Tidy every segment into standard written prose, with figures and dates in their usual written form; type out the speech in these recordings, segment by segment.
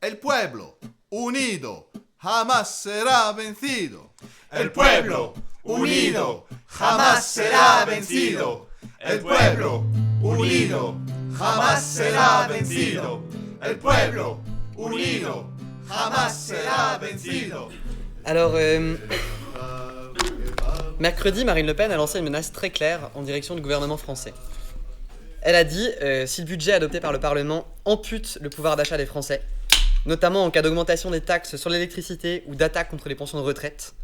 El pueblo unido jamás será vencido. El pueblo unido jamás será vencido. El pueblo unido jamás será vencido. El pueblo unido jamás será vencido. Alors, mercredi, Marine Le Pen a lancé une menace très claire en direction du gouvernement français. Elle a dit si le budget adopté par le Parlement ampute le pouvoir d'achat des Français, notamment en cas d'augmentation des taxes sur l'électricité ou d'attaque contre les pensions de retraite,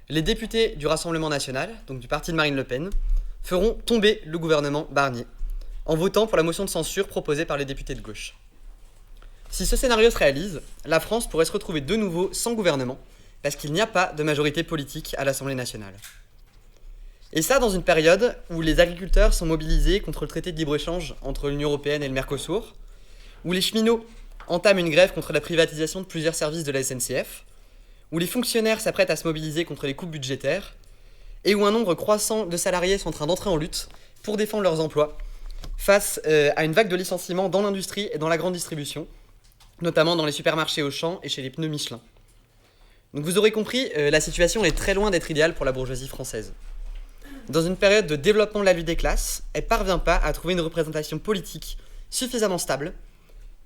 les députés du Rassemblement national, donc du parti de Marine Le Pen, feront tomber le gouvernement Barnier en votant pour la motion de censure proposée par les députés de gauche. Si ce scénario se réalise, la France pourrait se retrouver de nouveau sans gouvernement parce qu'il n'y a pas de majorité politique à l'Assemblée nationale. Et ça dans une période où les agriculteurs sont mobilisés contre le traité de libre-échange entre l'Union européenne et le Mercosur, où les cheminots entament une grève contre la privatisation de plusieurs services de la SNCF, où les fonctionnaires s'apprêtent à se mobiliser contre les coupes budgétaires, et où un nombre croissant de salariés sont en train d'entrer en lutte pour défendre leurs emplois face à une vague de licenciements dans l'industrie et dans la grande distribution, notamment dans les supermarchés Auchan et chez les pneus Michelin. Donc vous aurez compris, la situation est très loin d'être idéale pour la bourgeoisie française. Dans une période de développement de la lutte des classes, elle ne parvient pas à trouver une représentation politique suffisamment stable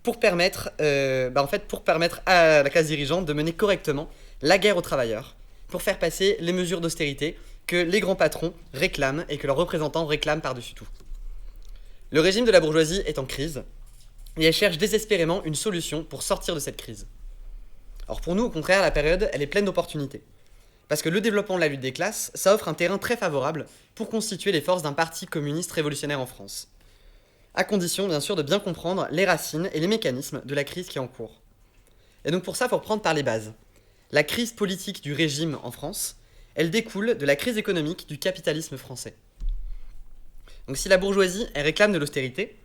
pour permettre à la classe dirigeante de mener correctement la guerre aux travailleurs, pour faire passer les mesures d'austérité que les grands patrons réclament et que leurs représentants réclament par-dessus tout. Le régime de la bourgeoisie est en crise, et elle cherche désespérément une solution pour sortir de cette crise. Or pour nous, au contraire, la période, elle est pleine d'opportunités. Parce que le développement de la lutte des classes, ça offre un terrain très favorable pour constituer les forces d'un parti communiste révolutionnaire en France. À condition, bien sûr, de bien comprendre les racines et les mécanismes de la crise qui est en cours. Et donc pour ça, il faut reprendre par les bases. La crise politique du régime en France, elle découle de la crise économique du capitalisme français. Donc si la bourgeoisie, elle réclame de l'austérité,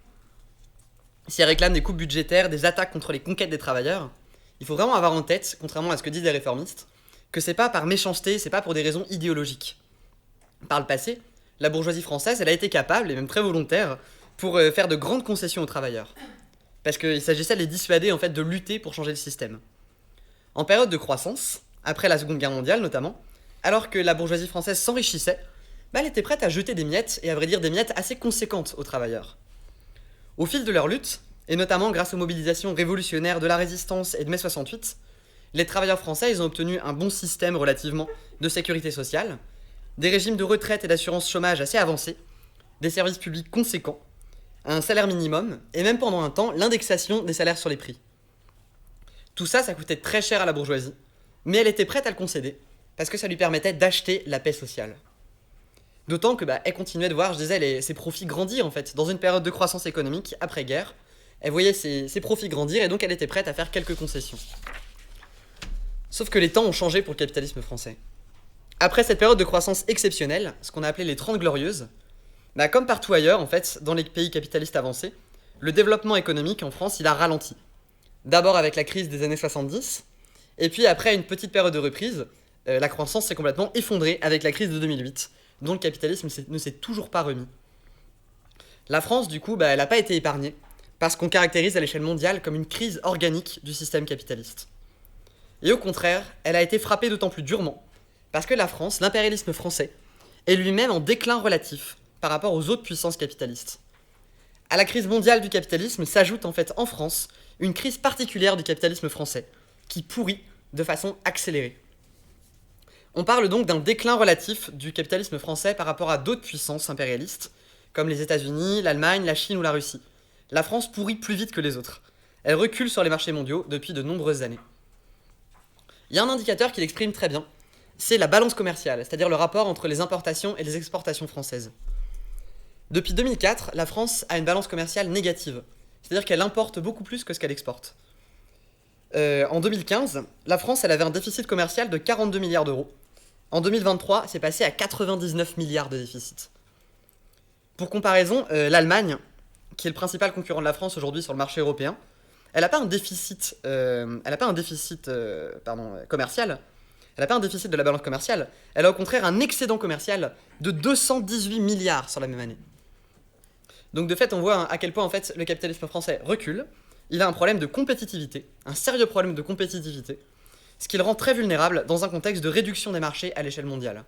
si elle réclame des coupes budgétaires, des attaques contre les conquêtes des travailleurs, il faut vraiment avoir en tête, contrairement à ce que disent les réformistes, que c'est pas par méchanceté, c'est pas pour des raisons idéologiques. Par le passé, la bourgeoisie française, elle a été capable, et même très volontaire, pour faire de grandes concessions aux travailleurs. Parce qu'il s'agissait de les dissuader en fait de lutter pour changer le système. En période de croissance, après la Seconde Guerre mondiale notamment, alors que la bourgeoisie française s'enrichissait, elle était prête à jeter des miettes, et à vrai dire des miettes assez conséquentes aux travailleurs. Au fil de leur lutte, et notamment grâce aux mobilisations révolutionnaires de la Résistance et de mai 68, les travailleurs français ils ont obtenu un bon système relativement de sécurité sociale, des régimes de retraite et d'assurance chômage assez avancés, des services publics conséquents, un salaire minimum, et même pendant un temps, l'indexation des salaires sur les prix. Tout ça, ça coûtait très cher à la bourgeoisie, mais elle était prête à le concéder, parce que ça lui permettait d'acheter la paix sociale. D'autant que elle continuait de voir, je disais, ses profits grandir en fait, dans une période de croissance économique après-guerre. Elle voyait ses profits grandir et donc elle était prête à faire quelques concessions. Sauf que les temps ont changé pour le capitalisme français. Après cette période de croissance exceptionnelle, ce qu'on a appelé les 30 glorieuses, comme partout ailleurs en fait, dans les pays capitalistes avancés, le développement économique en France il a ralenti. D'abord avec la crise des années 70, et puis après une petite période de reprise, la croissance s'est complètement effondrée avec la crise de 2008, dont le capitalisme ne s'est toujours pas remis. La France, du coup, elle n'a pas été épargnée, parce qu'on caractérise à l'échelle mondiale comme une crise organique du système capitaliste. Et au contraire, elle a été frappée d'autant plus durement, parce que la France, l'impérialisme français, est lui-même en déclin relatif par rapport aux autres puissances capitalistes. À la crise mondiale du capitalisme s'ajoute en fait en France une crise particulière du capitalisme français, qui pourrit de façon accélérée. On parle donc d'un déclin relatif du capitalisme français par rapport à d'autres puissances impérialistes, comme les États-Unis, l'Allemagne, la Chine ou la Russie. La France pourrit plus vite que les autres. Elle recule sur les marchés mondiaux depuis de nombreuses années. Il y a un indicateur qui l'exprime très bien, c'est la balance commerciale, c'est-à-dire le rapport entre les importations et les exportations françaises. Depuis 2004, la France a une balance commerciale négative, c'est-à-dire qu'elle importe beaucoup plus que ce qu'elle exporte. En 2015, la France elle avait un déficit commercial de 42 milliards d'euros. En 2023, c'est passé à 99 milliards de déficit. Pour comparaison, l'Allemagne, qui est le principal concurrent de la France aujourd'hui sur le marché européen, elle n'a pas un déficit, commercial, elle n'a pas un déficit de la balance commerciale, elle a au contraire un excédent commercial de 218 milliards sur la même année. Donc de fait, on voit à quel point en fait, le capitalisme français recule, il a un problème de compétitivité, un sérieux problème de compétitivité, ce qui le rend très vulnérable dans un contexte de réduction des marchés à l'échelle mondiale.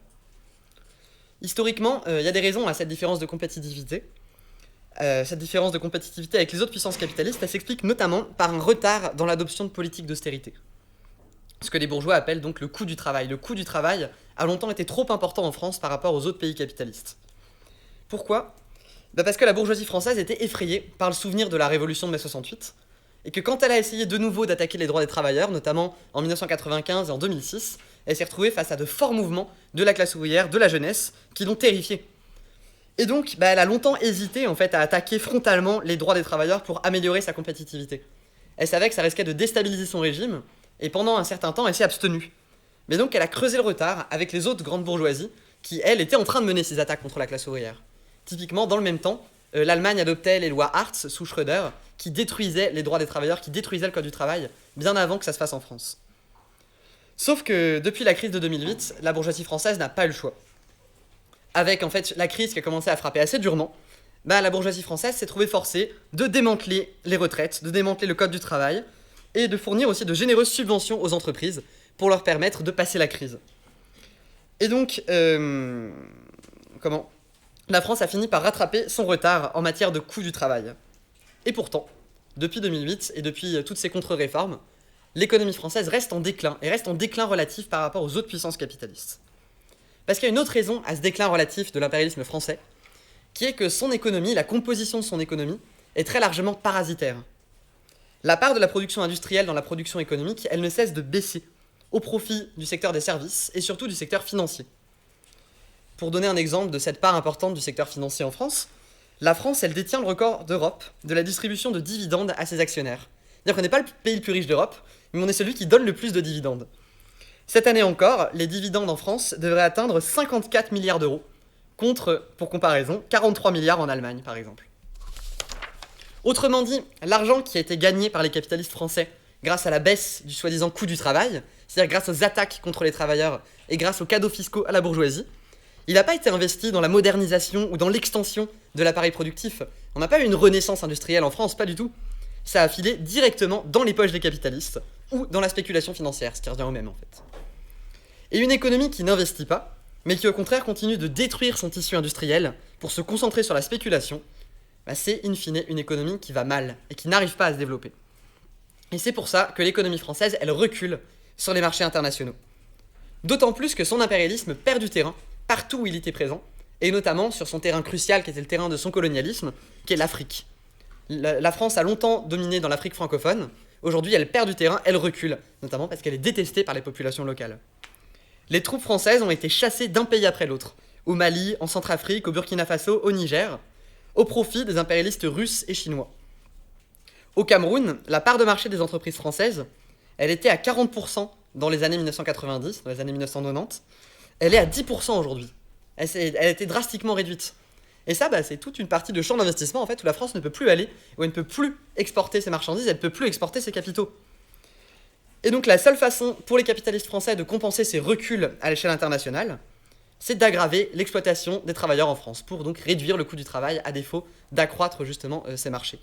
Historiquement, il y a des raisons à cette différence de compétitivité. Cette différence de compétitivité avec les autres puissances capitalistes, elle s'explique notamment par un retard dans l'adoption de politiques d'austérité. Ce que les bourgeois appellent donc le coût du travail. Le coût du travail a longtemps été trop important en France par rapport aux autres pays capitalistes. Pourquoi ? Parce que la bourgeoisie française était effrayée par le souvenir de la révolution de mai 68, et que quand elle a essayé de nouveau d'attaquer les droits des travailleurs, notamment en 1995 et en 2006, elle s'est retrouvée face à de forts mouvements de la classe ouvrière, de la jeunesse, qui l'ont terrifiée. Et donc, elle a longtemps hésité en fait, à attaquer frontalement les droits des travailleurs pour améliorer sa compétitivité. Elle savait que ça risquait de déstabiliser son régime, et pendant un certain temps, elle s'est abstenue. Mais donc, elle a creusé le retard avec les autres grandes bourgeoisies, qui, elles, étaient en train de mener ces attaques contre la classe ouvrière. Typiquement, dans le même temps, l'Allemagne adoptait les lois Hartz sous Schröder, qui détruisaient les droits des travailleurs, qui détruisaient le code du travail, bien avant que ça se fasse en France. Sauf que, depuis la crise de 2008, la bourgeoisie française n'a pas eu le choix. Avec, en fait, la crise qui a commencé à frapper assez durement, la bourgeoisie française s'est trouvée forcée de démanteler les retraites, de démanteler le code du travail, et de fournir aussi de généreuses subventions aux entreprises pour leur permettre de passer la crise. Et donc, la France a fini par rattraper son retard en matière de coût du travail. Et pourtant, depuis 2008 et depuis toutes ces contre-réformes, l'économie française reste en déclin, et reste en déclin relatif par rapport aux autres puissances capitalistes. Parce qu'il y a une autre raison à ce déclin relatif de l'impérialisme français, qui est que son économie, la composition de son économie, est très largement parasitaire. La part de la production industrielle dans la production économique, elle ne cesse de baisser, au profit du secteur des services et surtout du secteur financier. Pour donner un exemple de cette part importante du secteur financier en France, la France, elle détient le record d'Europe de la distribution de dividendes à ses actionnaires. C'est-à-dire qu'on n'est pas le pays le plus riche d'Europe, mais on est celui qui donne le plus de dividendes. Cette année encore, les dividendes en France devraient atteindre 54 milliards d'euros, contre, pour comparaison, 43 milliards en Allemagne, par exemple. Autrement dit, l'argent qui a été gagné par les capitalistes français grâce à la baisse du soi-disant coût du travail, c'est-à-dire grâce aux attaques contre les travailleurs et grâce aux cadeaux fiscaux à la bourgeoisie, il n'a pas été investi dans la modernisation ou dans l'extension de l'appareil productif. On n'a pas eu une renaissance industrielle en France, pas du tout. Ça a filé directement dans les poches des capitalistes ou dans la spéculation financière, ce qui revient au même en fait. Et une économie qui n'investit pas, mais qui au contraire continue de détruire son tissu industriel pour se concentrer sur la spéculation, c'est in fine une économie qui va mal et qui n'arrive pas à se développer. Et c'est pour ça que l'économie française, elle recule sur les marchés internationaux. D'autant plus que son impérialisme perd du terrain partout où il était présent, et notamment sur son terrain crucial qui était le terrain de son colonialisme, qui est l'Afrique. La France a longtemps dominé dans l'Afrique francophone, aujourd'hui elle perd du terrain, elle recule, notamment parce qu'elle est détestée par les populations locales. Les troupes françaises ont été chassées d'un pays après l'autre, au Mali, en Centrafrique, au Burkina Faso, au Niger, au profit des impérialistes russes et chinois. Au Cameroun, la part de marché des entreprises françaises, elle était à 40% dans les années 1990, dans les années 1990, elle est à 10% aujourd'hui. Elle a été drastiquement réduite. Et ça, c'est toute une partie de champ d'investissement en fait, où la France ne peut plus aller, où elle ne peut plus exporter ses marchandises, elle ne peut plus exporter ses capitaux. Et donc la seule façon pour les capitalistes français de compenser ces reculs à l'échelle internationale, c'est d'aggraver l'exploitation des travailleurs en France, pour donc réduire le coût du travail à défaut d'accroître justement ces marchés.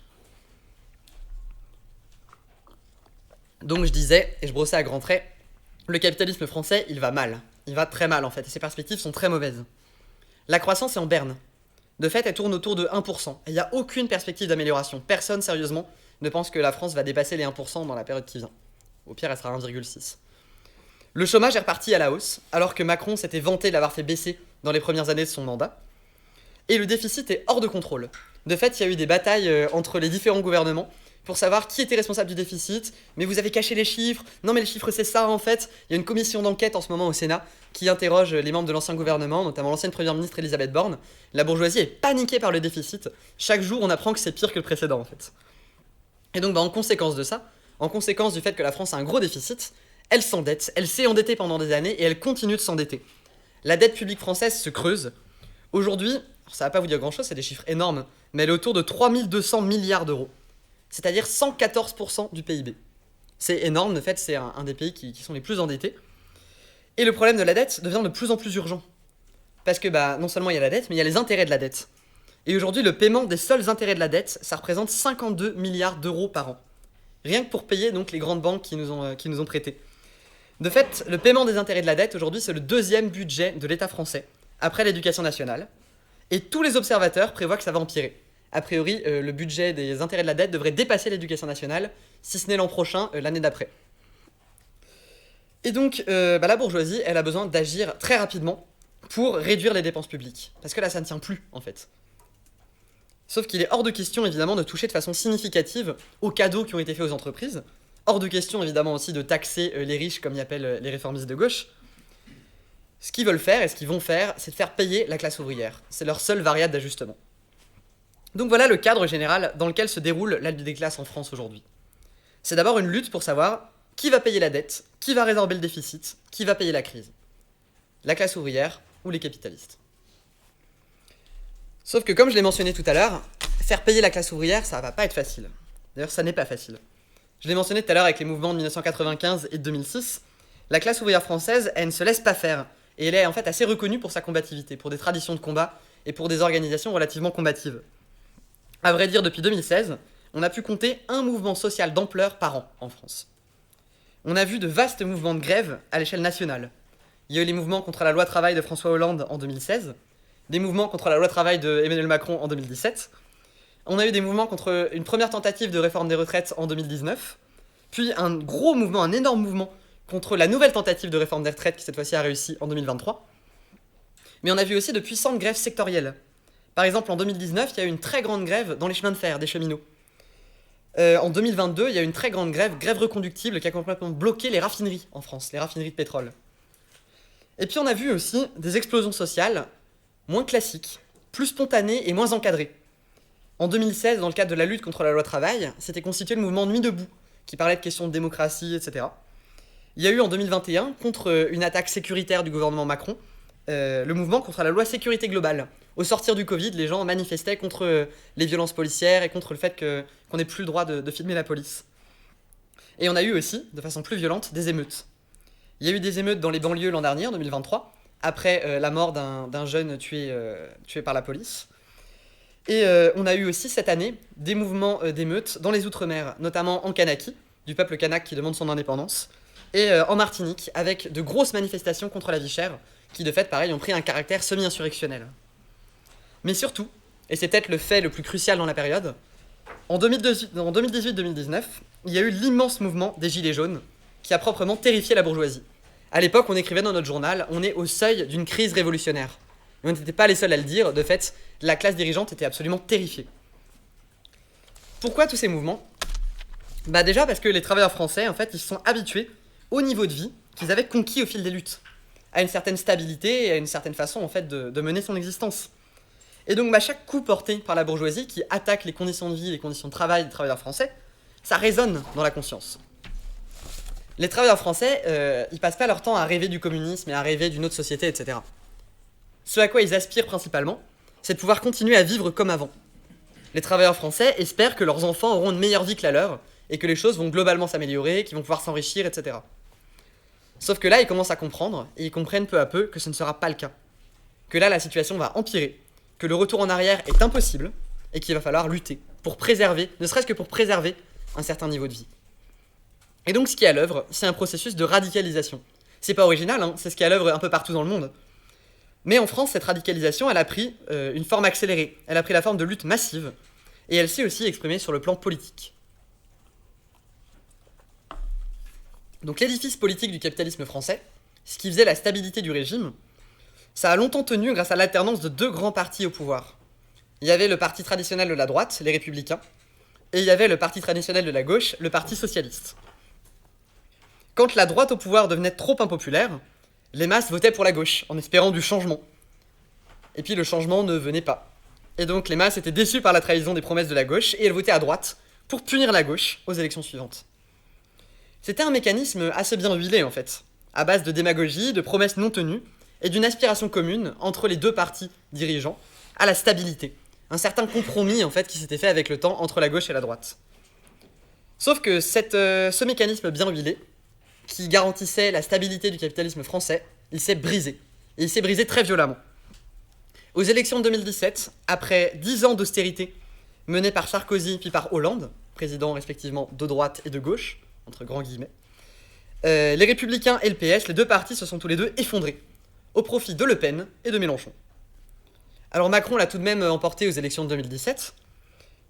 Donc je disais, et je brossais à grands traits, le capitalisme français, il va mal. Il va très mal en fait, et ses perspectives sont très mauvaises. La croissance est en berne. De fait, elle tourne autour de 1%, et il n'y a aucune perspective d'amélioration. Personne, sérieusement, ne pense que la France va dépasser les 1% dans la période qui vient. Au pire, elle sera 1,6. Le chômage est reparti à la hausse, alors que Macron s'était vanté de l'avoir fait baisser dans les premières années de son mandat. Et le déficit est hors de contrôle. De fait, il y a eu des batailles entre les différents gouvernements pour savoir qui était responsable du déficit. Mais vous avez caché les chiffres. Non, mais les chiffres, c'est ça, en fait. Il y a une commission d'enquête en ce moment au Sénat qui interroge les membres de l'ancien gouvernement, notamment l'ancienne première ministre Elisabeth Borne. La bourgeoisie est paniquée par le déficit. Chaque jour, on apprend que c'est pire que le précédent, en fait. Et donc, en conséquence de ça, en conséquence du fait que la France a un gros déficit, elle s'endette, elle s'est endettée pendant des années et elle continue de s'endetter. La dette publique française se creuse. Aujourd'hui, ça va pas vous dire grand-chose, c'est des chiffres énormes, mais elle est autour de 3200 milliards d'euros. C'est-à-dire 114% du PIB. C'est énorme, de fait, c'est un des pays qui sont les plus endettés. Et le problème de la dette devient de plus en plus urgent. Parce que non seulement il y a la dette, mais il y a les intérêts de la dette. Et aujourd'hui, le paiement des seuls intérêts de la dette, ça représente 52 milliards d'euros par an. rien que pour payer donc les grandes banques qui nous ont prêté. De fait, le paiement des intérêts de la dette, aujourd'hui, c'est le deuxième budget de l'État français, après l'éducation nationale, et tous les observateurs prévoient que ça va empirer. A priori, le budget des intérêts de la dette devrait dépasser l'éducation nationale, si ce n'est l'an prochain, l'année d'après. Et donc, la bourgeoisie, elle a besoin d'agir très rapidement pour réduire les dépenses publiques. Parce que là, ça ne tient plus, en fait. Sauf qu'il est hors de question, évidemment, de toucher de façon significative aux cadeaux qui ont été faits aux entreprises. Hors de question, évidemment, aussi de taxer les riches, comme y appellent les réformistes de gauche. Ce qu'ils veulent faire, et ce qu'ils vont faire, c'est de faire payer la classe ouvrière. C'est leur seule variable d'ajustement. Donc voilà le cadre général dans lequel se déroule la lutte des classes en France aujourd'hui. C'est d'abord une lutte pour savoir qui va payer la dette, qui va résorber le déficit, qui va payer la crise. La classe ouvrière ou les capitalistes. Sauf que comme je l'ai mentionné tout à l'heure, faire payer la classe ouvrière, ça va pas être facile. D'ailleurs, ça n'est pas facile. Je l'ai mentionné tout à l'heure avec les mouvements de 1995 et de 2006, la classe ouvrière française, elle ne se laisse pas faire. Et elle est en fait assez reconnue pour sa combativité, pour des traditions de combat et pour des organisations relativement combatives. À vrai dire, depuis 2016, on a pu compter un mouvement social d'ampleur par an en France. On a vu de vastes mouvements de grève à l'échelle nationale. Il y a eu les mouvements contre la loi travail de François Hollande en 2016, des mouvements contre la loi travail de Emmanuel Macron en 2017, on a eu des mouvements contre une première tentative de réforme des retraites en 2019, puis un gros mouvement, un énorme mouvement contre la nouvelle tentative de réforme des retraites qui cette fois-ci a réussi en 2023. Mais on a vu aussi de puissantes grèves sectorielles. Par exemple, en 2019, il y a eu une très grande grève dans les chemins de fer des cheminots. En 2022, il y a eu une très grande grève reconductible qui a complètement bloqué les raffineries en France, les raffineries de pétrole. Et puis on a vu aussi des explosions sociales moins classiques, plus spontanées et moins encadrées. En 2016, dans le cadre de la lutte contre la loi travail, s'était constitué le mouvement Nuit debout, qui parlait de questions de démocratie, etc. Il y a eu en 2021, contre une attaque sécuritaire du gouvernement Macron, le mouvement contre la loi sécurité globale. Au sortir du Covid, les gens manifestaient contre les violences policières et contre le fait qu'on n'ait plus le droit de filmer la police. Et on a eu aussi, de façon plus violente, des émeutes. Il y a eu des émeutes dans les banlieues l'an dernier, en 2023, après la mort d'un jeune tué par la police. Et on a eu aussi cette année des mouvements d'émeutes dans les Outre-mer, notamment en Kanaki, du peuple kanak qui demande son indépendance, et en Martinique, avec de grosses manifestations contre la vie chère, qui de fait, pareil, ont pris un caractère semi-insurrectionnel. Mais surtout, et c'est peut-être le fait le plus crucial dans la période, en 2018-2019, il y a eu l'immense mouvement des Gilets jaunes, qui a proprement terrifié la bourgeoisie. À l'époque, on écrivait dans notre journal, on est au seuil d'une crise révolutionnaire. Et on n'était pas les seuls à le dire, de fait, la classe dirigeante était absolument terrifiée. Pourquoi tous ces mouvements ? Déjà parce que les travailleurs français, en fait, ils se sont habitués au niveau de vie qu'ils avaient conquis au fil des luttes, à une certaine stabilité et à une certaine façon, en fait, de mener son existence. Et donc, chaque coup porté par la bourgeoisie qui attaque les conditions de vie, les conditions de travail des travailleurs français, ça résonne dans la conscience. Les travailleurs français, ils passent pas leur temps à rêver du communisme et à rêver d'une autre société, etc. Ce à quoi ils aspirent principalement, c'est de pouvoir continuer à vivre comme avant. Les travailleurs français espèrent que leurs enfants auront une meilleure vie que la leur, et que les choses vont globalement s'améliorer, qu'ils vont pouvoir s'enrichir, etc. Sauf que là, ils commencent à comprendre, et ils comprennent peu à peu que ce ne sera pas le cas. Que là, la situation va empirer, que le retour en arrière est impossible, et qu'il va falloir lutter, pour préserver, ne serait-ce que pour préserver un certain niveau de vie. Et donc ce qui est à l'œuvre, c'est un processus de radicalisation. C'est pas original, c'est ce qui est à l'œuvre un peu partout dans le monde. Mais en France, cette radicalisation, elle a pris une forme accélérée. Elle a pris la forme de lutte massive. Et elle s'est aussi exprimée sur le plan politique. Donc l'édifice politique du capitalisme français, ce qui faisait la stabilité du régime, ça a longtemps tenu grâce à l'alternance de deux grands partis au pouvoir. Il y avait le parti traditionnel de la droite, les Républicains, et il y avait le parti traditionnel de la gauche, le Parti socialiste. Quand la droite au pouvoir devenait trop impopulaire, les masses votaient pour la gauche, en espérant du changement. Et puis le changement ne venait pas. Et donc les masses étaient déçues par la trahison des promesses de la gauche, et elles votaient à droite, pour punir la gauche aux élections suivantes. C'était un mécanisme assez bien huilé en fait, à base de démagogie, de promesses non tenues, et d'une aspiration commune entre les deux partis dirigeants à la stabilité. Un certain compromis en fait qui s'était fait avec le temps entre la gauche et la droite. Sauf que ce mécanisme bien huilé, qui garantissait la stabilité du capitalisme français, il s'est brisé. Et il s'est brisé très violemment. Aux élections de 2017, après 10 ans d'austérité menée par Sarkozy puis par Hollande, présidents respectivement de droite et de gauche, entre grands guillemets. Les Républicains et le PS, les deux partis se sont tous les deux effondrés, au profit de Le Pen et de Mélenchon. Alors Macron l'a tout de même emporté aux élections de 2017,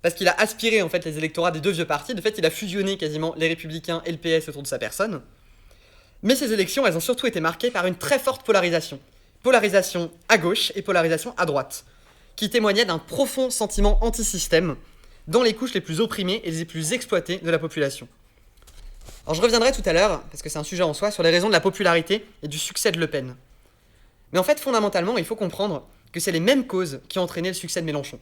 parce qu'il a aspiré en fait les électorats des deux vieux partis. De fait, il a fusionné quasiment les Républicains et le PS autour de sa personne. Mais ces élections, elles ont surtout été marquées par une très forte polarisation. Polarisation à gauche et polarisation à droite, qui témoignait d'un profond sentiment anti-système dans les couches les plus opprimées et les plus exploitées de la population. Alors je reviendrai tout à l'heure, parce que c'est un sujet en soi, sur les raisons de la popularité et du succès de Le Pen. Mais en fait, fondamentalement, il faut comprendre que c'est les mêmes causes qui ont entraîné le succès de Mélenchon.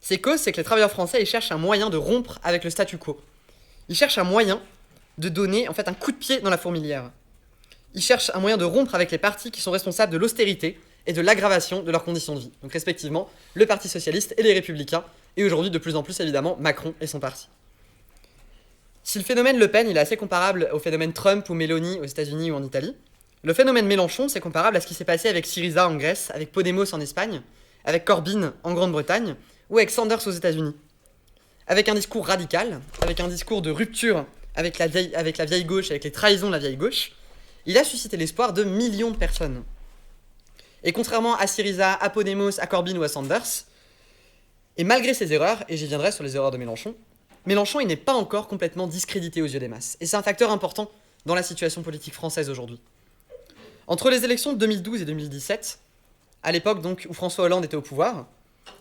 Ces causes, c'est que les travailleurs français, ils cherchent un moyen de rompre avec le statu quo. Ils cherchent un moyen de donner en fait un coup de pied dans la fourmilière. Ils cherchent un moyen de rompre avec les partis qui sont responsables de l'austérité et de l'aggravation de leurs conditions de vie. Donc respectivement, le Parti Socialiste et les Républicains, et aujourd'hui de plus en plus évidemment Macron et son parti. Si le phénomène Le Pen il est assez comparable au phénomène Trump ou Meloni aux États-Unis ou en Italie, le phénomène Mélenchon c'est comparable à ce qui s'est passé avec Syriza en Grèce, avec Podemos en Espagne, avec Corbyn en Grande-Bretagne ou avec Sanders aux États-Unis. Avec un discours radical, avec un discours de rupture avec la vieille gauche, avec les trahisons de la vieille gauche, il a suscité l'espoir de millions de personnes. Et contrairement à Syriza, à Podemos, à Corbyn ou à Sanders, et malgré ses erreurs, et j'y viendrai sur les erreurs de Mélenchon, Mélenchon il n'est pas encore complètement discrédité aux yeux des masses. Et c'est un facteur important dans la situation politique française aujourd'hui. Entre les élections de 2012 et 2017, à l'époque donc où François Hollande était au pouvoir,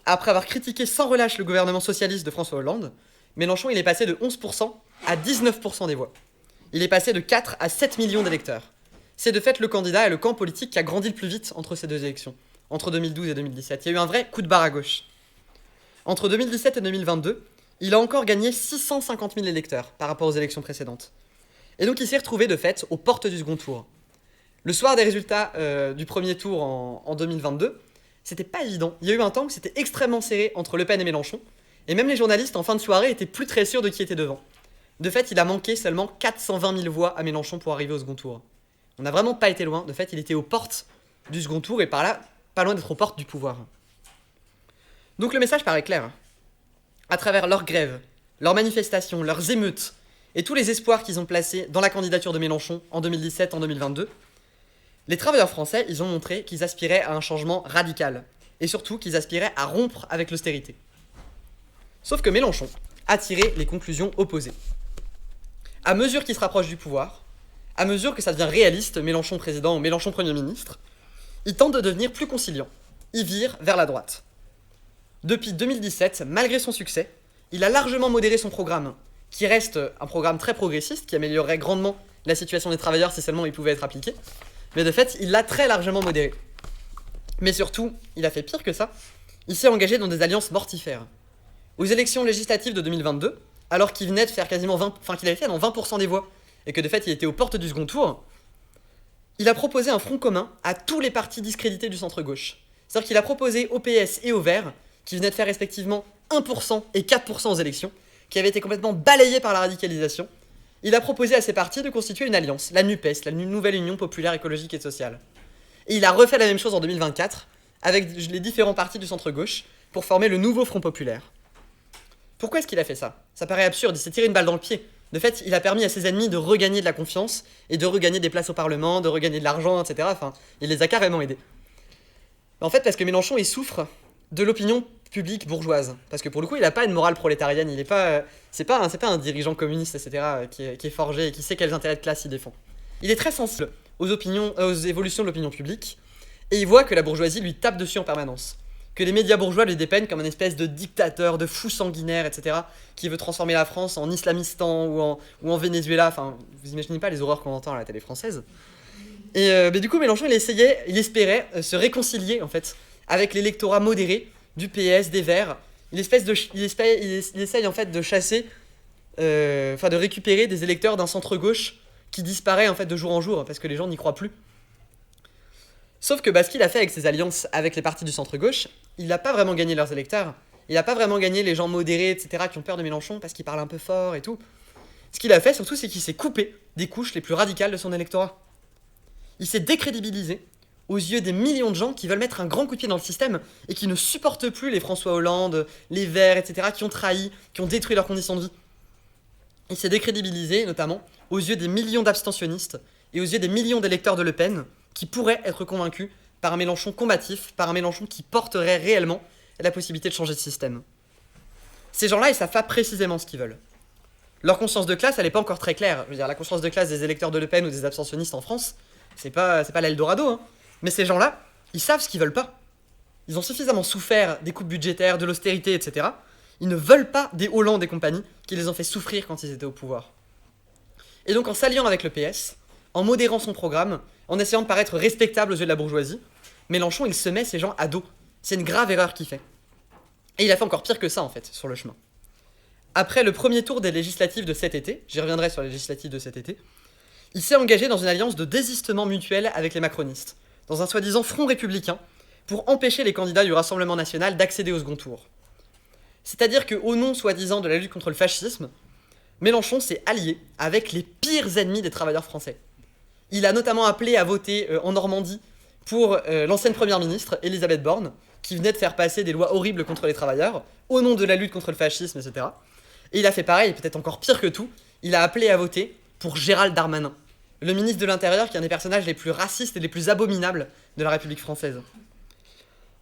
après avoir critiqué sans relâche le gouvernement socialiste de François Hollande, Mélenchon il est passé de 11% à 19% des voix. Il est passé de 4 à 7 millions d'électeurs. C'est de fait le candidat et le camp politique qui a grandi le plus vite entre ces deux élections, entre 2012 et 2017. Il y a eu un vrai coup de barre à gauche. Entre 2017 et 2022, il a encore gagné 650 000 électeurs par rapport aux élections précédentes. Et donc il s'est retrouvé de fait aux portes du second tour. Le soir des résultats du premier tour en 2022, c'était pas évident. Il y a eu un temps où c'était extrêmement serré entre Le Pen et Mélenchon, et même les journalistes en fin de soirée étaient plus très sûrs de qui était devant. De fait, il a manqué seulement 420 000 voix à Mélenchon pour arriver au second tour. On n'a vraiment pas été loin. De fait, il était aux portes du second tour et par là, pas loin d'être aux portes du pouvoir. Donc le message paraît clair. À travers leurs grèves, leurs manifestations, leurs émeutes et tous les espoirs qu'ils ont placés dans la candidature de Mélenchon en 2017, en 2022, les travailleurs français, ils ont montré qu'ils aspiraient à un changement radical et surtout qu'ils aspiraient à rompre avec l'austérité. Sauf que Mélenchon a tiré les conclusions opposées. À mesure qu'il se rapproche du pouvoir, à mesure que ça devient réaliste, Mélenchon président ou Mélenchon Premier ministre, il tente de devenir plus conciliant. Il vire vers la droite. Depuis 2017, malgré son succès, il a largement modéré son programme, qui reste un programme très progressiste, qui améliorerait grandement la situation des travailleurs si seulement il pouvait être appliqué. Mais de fait, il l'a très largement modéré. Mais surtout, il a fait pire que ça, il s'est engagé dans des alliances mortifères. Aux élections législatives de 2022, alors qu'il venait de faire quasiment qu'il avait fait dans 20% des voix, et que de fait il était aux portes du second tour, il a proposé un front commun à tous les partis discrédités du centre-gauche. C'est-à-dire qu'il a proposé au PS et aux Verts, qui venaient de faire respectivement 1% et 4% aux élections, qui avaient été complètement balayés par la radicalisation, il a proposé à ces partis de constituer une alliance, la NUPES, la Nouvelle Union Populaire Écologique et Sociale. Et il a refait la même chose en 2024, avec les différents partis du centre-gauche, pour former le nouveau Front Populaire. Pourquoi est-ce qu'il a fait ça ? Ça paraît absurde, il s'est tiré une balle dans le pied. De fait, il a permis à ses ennemis de regagner de la confiance et de regagner des places au Parlement, de regagner de l'argent, etc. Enfin, il les a carrément aidés. En fait, parce que Mélenchon, il souffre de l'opinion publique bourgeoise. Parce que pour le coup, il n'a pas une morale prolétarienne, il est pas, c'est pas un dirigeant communiste, etc., qui est forgé et qui sait quels intérêts de classe il défend. Il est très sensible aux évolutions de l'opinion publique, et il voit que la bourgeoisie lui tape dessus en permanence. Que les médias bourgeois le dépeignent comme un espèce de dictateur, de fou sanguinaire, etc., qui veut transformer la France en Islamistan ou en Venezuela. Enfin, vous imaginez pas les horreurs qu'on entend à la télé française. Et du coup, Mélenchon, il espérait se réconcilier, en fait, avec l'électorat modéré du PS, des Verts. Il essaye, en fait, de chasser, de récupérer des électeurs d'un centre-gauche qui disparaît, en fait, de jour en jour, parce que les gens n'y croient plus. Sauf que ce qu'il a fait avec ses alliances avec les partis du centre-gauche, il n'a pas vraiment gagné leurs électeurs. Il n'a pas vraiment gagné les gens modérés, etc., qui ont peur de Mélenchon parce qu'il parle un peu fort et tout. Ce qu'il a fait surtout, c'est qu'il s'est coupé des couches les plus radicales de son électorat. Il s'est décrédibilisé aux yeux des millions de gens qui veulent mettre un grand coup de pied dans le système et qui ne supportent plus les François Hollande, les Verts, etc., qui ont trahi, qui ont détruit leurs conditions de vie. Il s'est décrédibilisé, notamment, aux yeux des millions d'abstentionnistes et aux yeux des millions d'électeurs de Le Pen qui pourraient être convaincus par un Mélenchon combatif, par un Mélenchon qui porterait réellement la possibilité de changer de système. Ces gens-là, ils savent pas précisément ce qu'ils veulent. Leur conscience de classe, elle n'est pas encore très claire. Je veux dire, la conscience de classe des électeurs de Le Pen ou des abstentionnistes en France, c'est pas l'Eldorado, hein. Mais ces gens-là, ils savent ce qu'ils veulent pas. Ils ont suffisamment souffert des coupes budgétaires, de l'austérité, etc. Ils ne veulent pas des Hollande et compagnie qui les ont fait souffrir quand ils étaient au pouvoir. Et donc en s'alliant avec le PS, en modérant son programme, en essayant de paraître respectable aux yeux de la bourgeoisie, Mélenchon, il se met ces gens à dos. C'est une grave erreur qu'il fait. Et il a fait encore pire que ça, en fait, sur le chemin. Après le premier tour des législatives de cet été, j'y reviendrai sur les législatives de cet été, il s'est engagé dans une alliance de désistement mutuel avec les macronistes, dans un soi-disant front républicain, pour empêcher les candidats du Rassemblement national d'accéder au second tour. C'est-à-dire qu'au nom soi-disant de la lutte contre le fascisme, Mélenchon s'est allié avec les pires ennemis des travailleurs français. Il a notamment appelé à voter en Normandie pour l'ancienne première ministre, Elisabeth Borne, qui venait de faire passer des lois horribles contre les travailleurs, au nom de la lutte contre le fascisme, etc. Et il a fait pareil, peut-être encore pire que tout, il a appelé à voter pour Gérald Darmanin, le ministre de l'Intérieur qui est un des personnages les plus racistes et les plus abominables de la République française.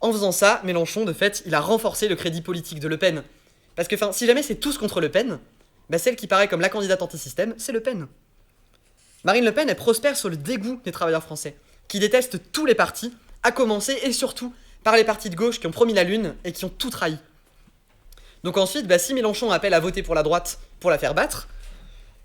En faisant ça, Mélenchon, de fait, il a renforcé le crédit politique de Le Pen. Parce que, si jamais c'est tous contre Le Pen, celle qui paraît comme la candidate anti-système, c'est Le Pen. Marine Le Pen, elle prospère sur le dégoût des travailleurs français, qui détestent tous les partis, à commencer et surtout par les partis de gauche qui ont promis la lune et qui ont tout trahi. Donc ensuite, si Mélenchon appelle à voter pour la droite pour la faire battre,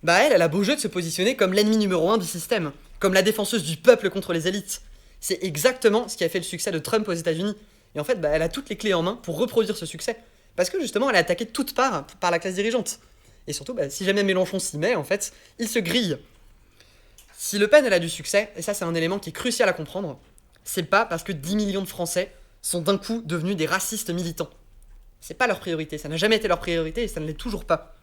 elle a beau jeu de se positionner comme l'ennemi numéro 1 du système, comme la défenseuse du peuple contre les élites. C'est exactement ce qui a fait le succès de Trump aux États-Unis. Et en fait, elle a toutes les clés en main pour reproduire ce succès. Parce que justement, elle est attaquée de toutes parts par la classe dirigeante. Et surtout, si jamais Mélenchon s'y met, en fait, il se grille. Si Le Pen, elle a du succès, et ça c'est un élément qui est crucial à comprendre, c'est pas parce que 10 millions de Français sont d'un coup devenus des racistes militants. C'est pas leur priorité, ça n'a jamais été leur priorité et ça ne l'est toujours pas.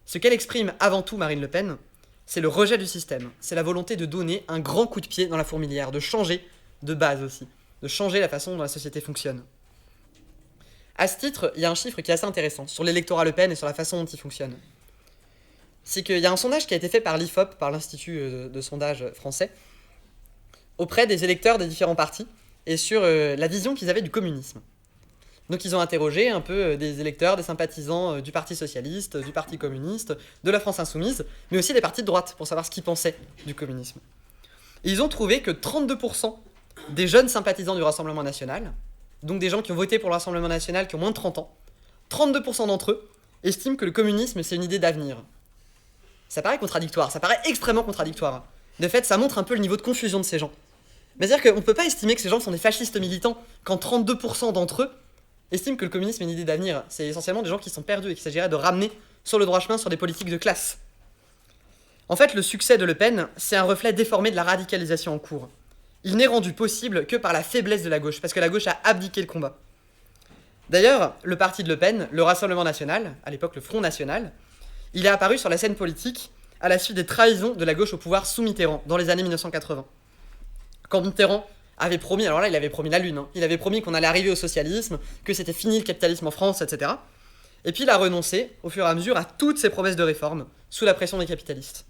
Ce qu'elle exprime avant tout, Marine Le Pen, c'est le rejet du système. C'est la volonté de donner un grand coup de pied dans la fourmilière, de changer de base aussi, de changer la façon dont la société fonctionne. À ce titre, il y a un chiffre qui est assez intéressant sur l'électorat Le Pen et sur la façon dont il fonctionne. C'est qu'il y a un sondage qui a été fait par l'IFOP, par l'Institut de sondage français, auprès des électeurs des différents partis, et sur la vision qu'ils avaient du communisme. Donc ils ont interrogé un peu des électeurs, des sympathisants du Parti Socialiste, du Parti Communiste, de la France Insoumise, mais aussi des partis de droite, pour savoir ce qu'ils pensaient du communisme. Et ils ont trouvé que 32% des jeunes sympathisants du Rassemblement National, donc des gens qui ont voté pour le Rassemblement National, qui ont moins de 30 ans, 32% d'entre eux estiment que le communisme c'est une idée d'avenir. Ça paraît contradictoire, ça paraît extrêmement contradictoire. De fait, ça montre un peu le niveau de confusion de ces gens. Mais c'est-à-dire qu'on ne peut pas estimer que ces gens sont des fascistes militants quand 32% d'entre eux estiment que le communisme est une idée d'avenir. C'est essentiellement des gens qui sont perdus et qu'il s'agirait de ramener sur le droit chemin sur des politiques de classe. En fait, le succès de Le Pen, c'est un reflet déformé de la radicalisation en cours. Il n'est rendu possible que par la faiblesse de la gauche, parce que la gauche a abdiqué le combat. D'ailleurs, le parti de Le Pen, le Rassemblement National, à l'époque le Front National, il est apparu sur la scène politique à la suite des trahisons de la gauche au pouvoir sous Mitterrand, dans les années 1980. Quand Mitterrand avait promis, alors là il avait promis la lune, il avait promis qu'on allait arriver au socialisme, que c'était fini le capitalisme en France, etc. Et puis il a renoncé, au fur et à mesure, à toutes ses promesses de réforme, sous la pression des capitalistes.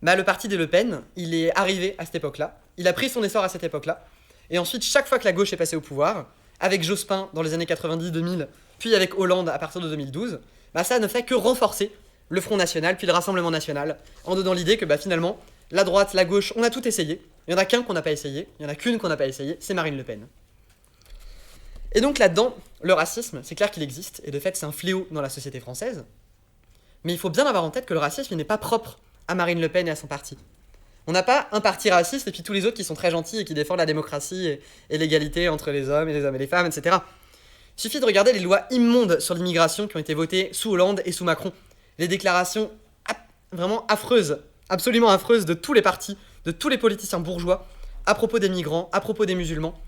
Le parti de Le Pen, il est arrivé à cette époque-là, il a pris son essor à cette époque-là, et ensuite chaque fois que la gauche est passée au pouvoir, avec Jospin dans les années 90-2000, puis avec Hollande à partir de 2012, ça ne fait que renforcer le Front National, puis le Rassemblement National, en donnant l'idée que finalement, la droite, la gauche, on a tout essayé, il n'y en a qu'un qu'on n'a pas essayé, il n'y en a qu'une qu'on n'a pas essayé, c'est Marine Le Pen. Et donc là-dedans, le racisme, c'est clair qu'il existe, et de fait c'est un fléau dans la société française, mais il faut bien avoir en tête que le racisme n'est pas propre à Marine Le Pen et à son parti. On n'a pas un parti raciste et puis tous les autres qui sont très gentils et qui défendent la démocratie et l'égalité entre les hommes et les femmes, etc. Il suffit de regarder les lois immondes sur l'immigration qui ont été votées sous Hollande et sous Macron. Les déclarations vraiment affreuses, absolument affreuses de tous les partis, de tous les politiciens bourgeois, à propos des migrants, à propos des musulmans.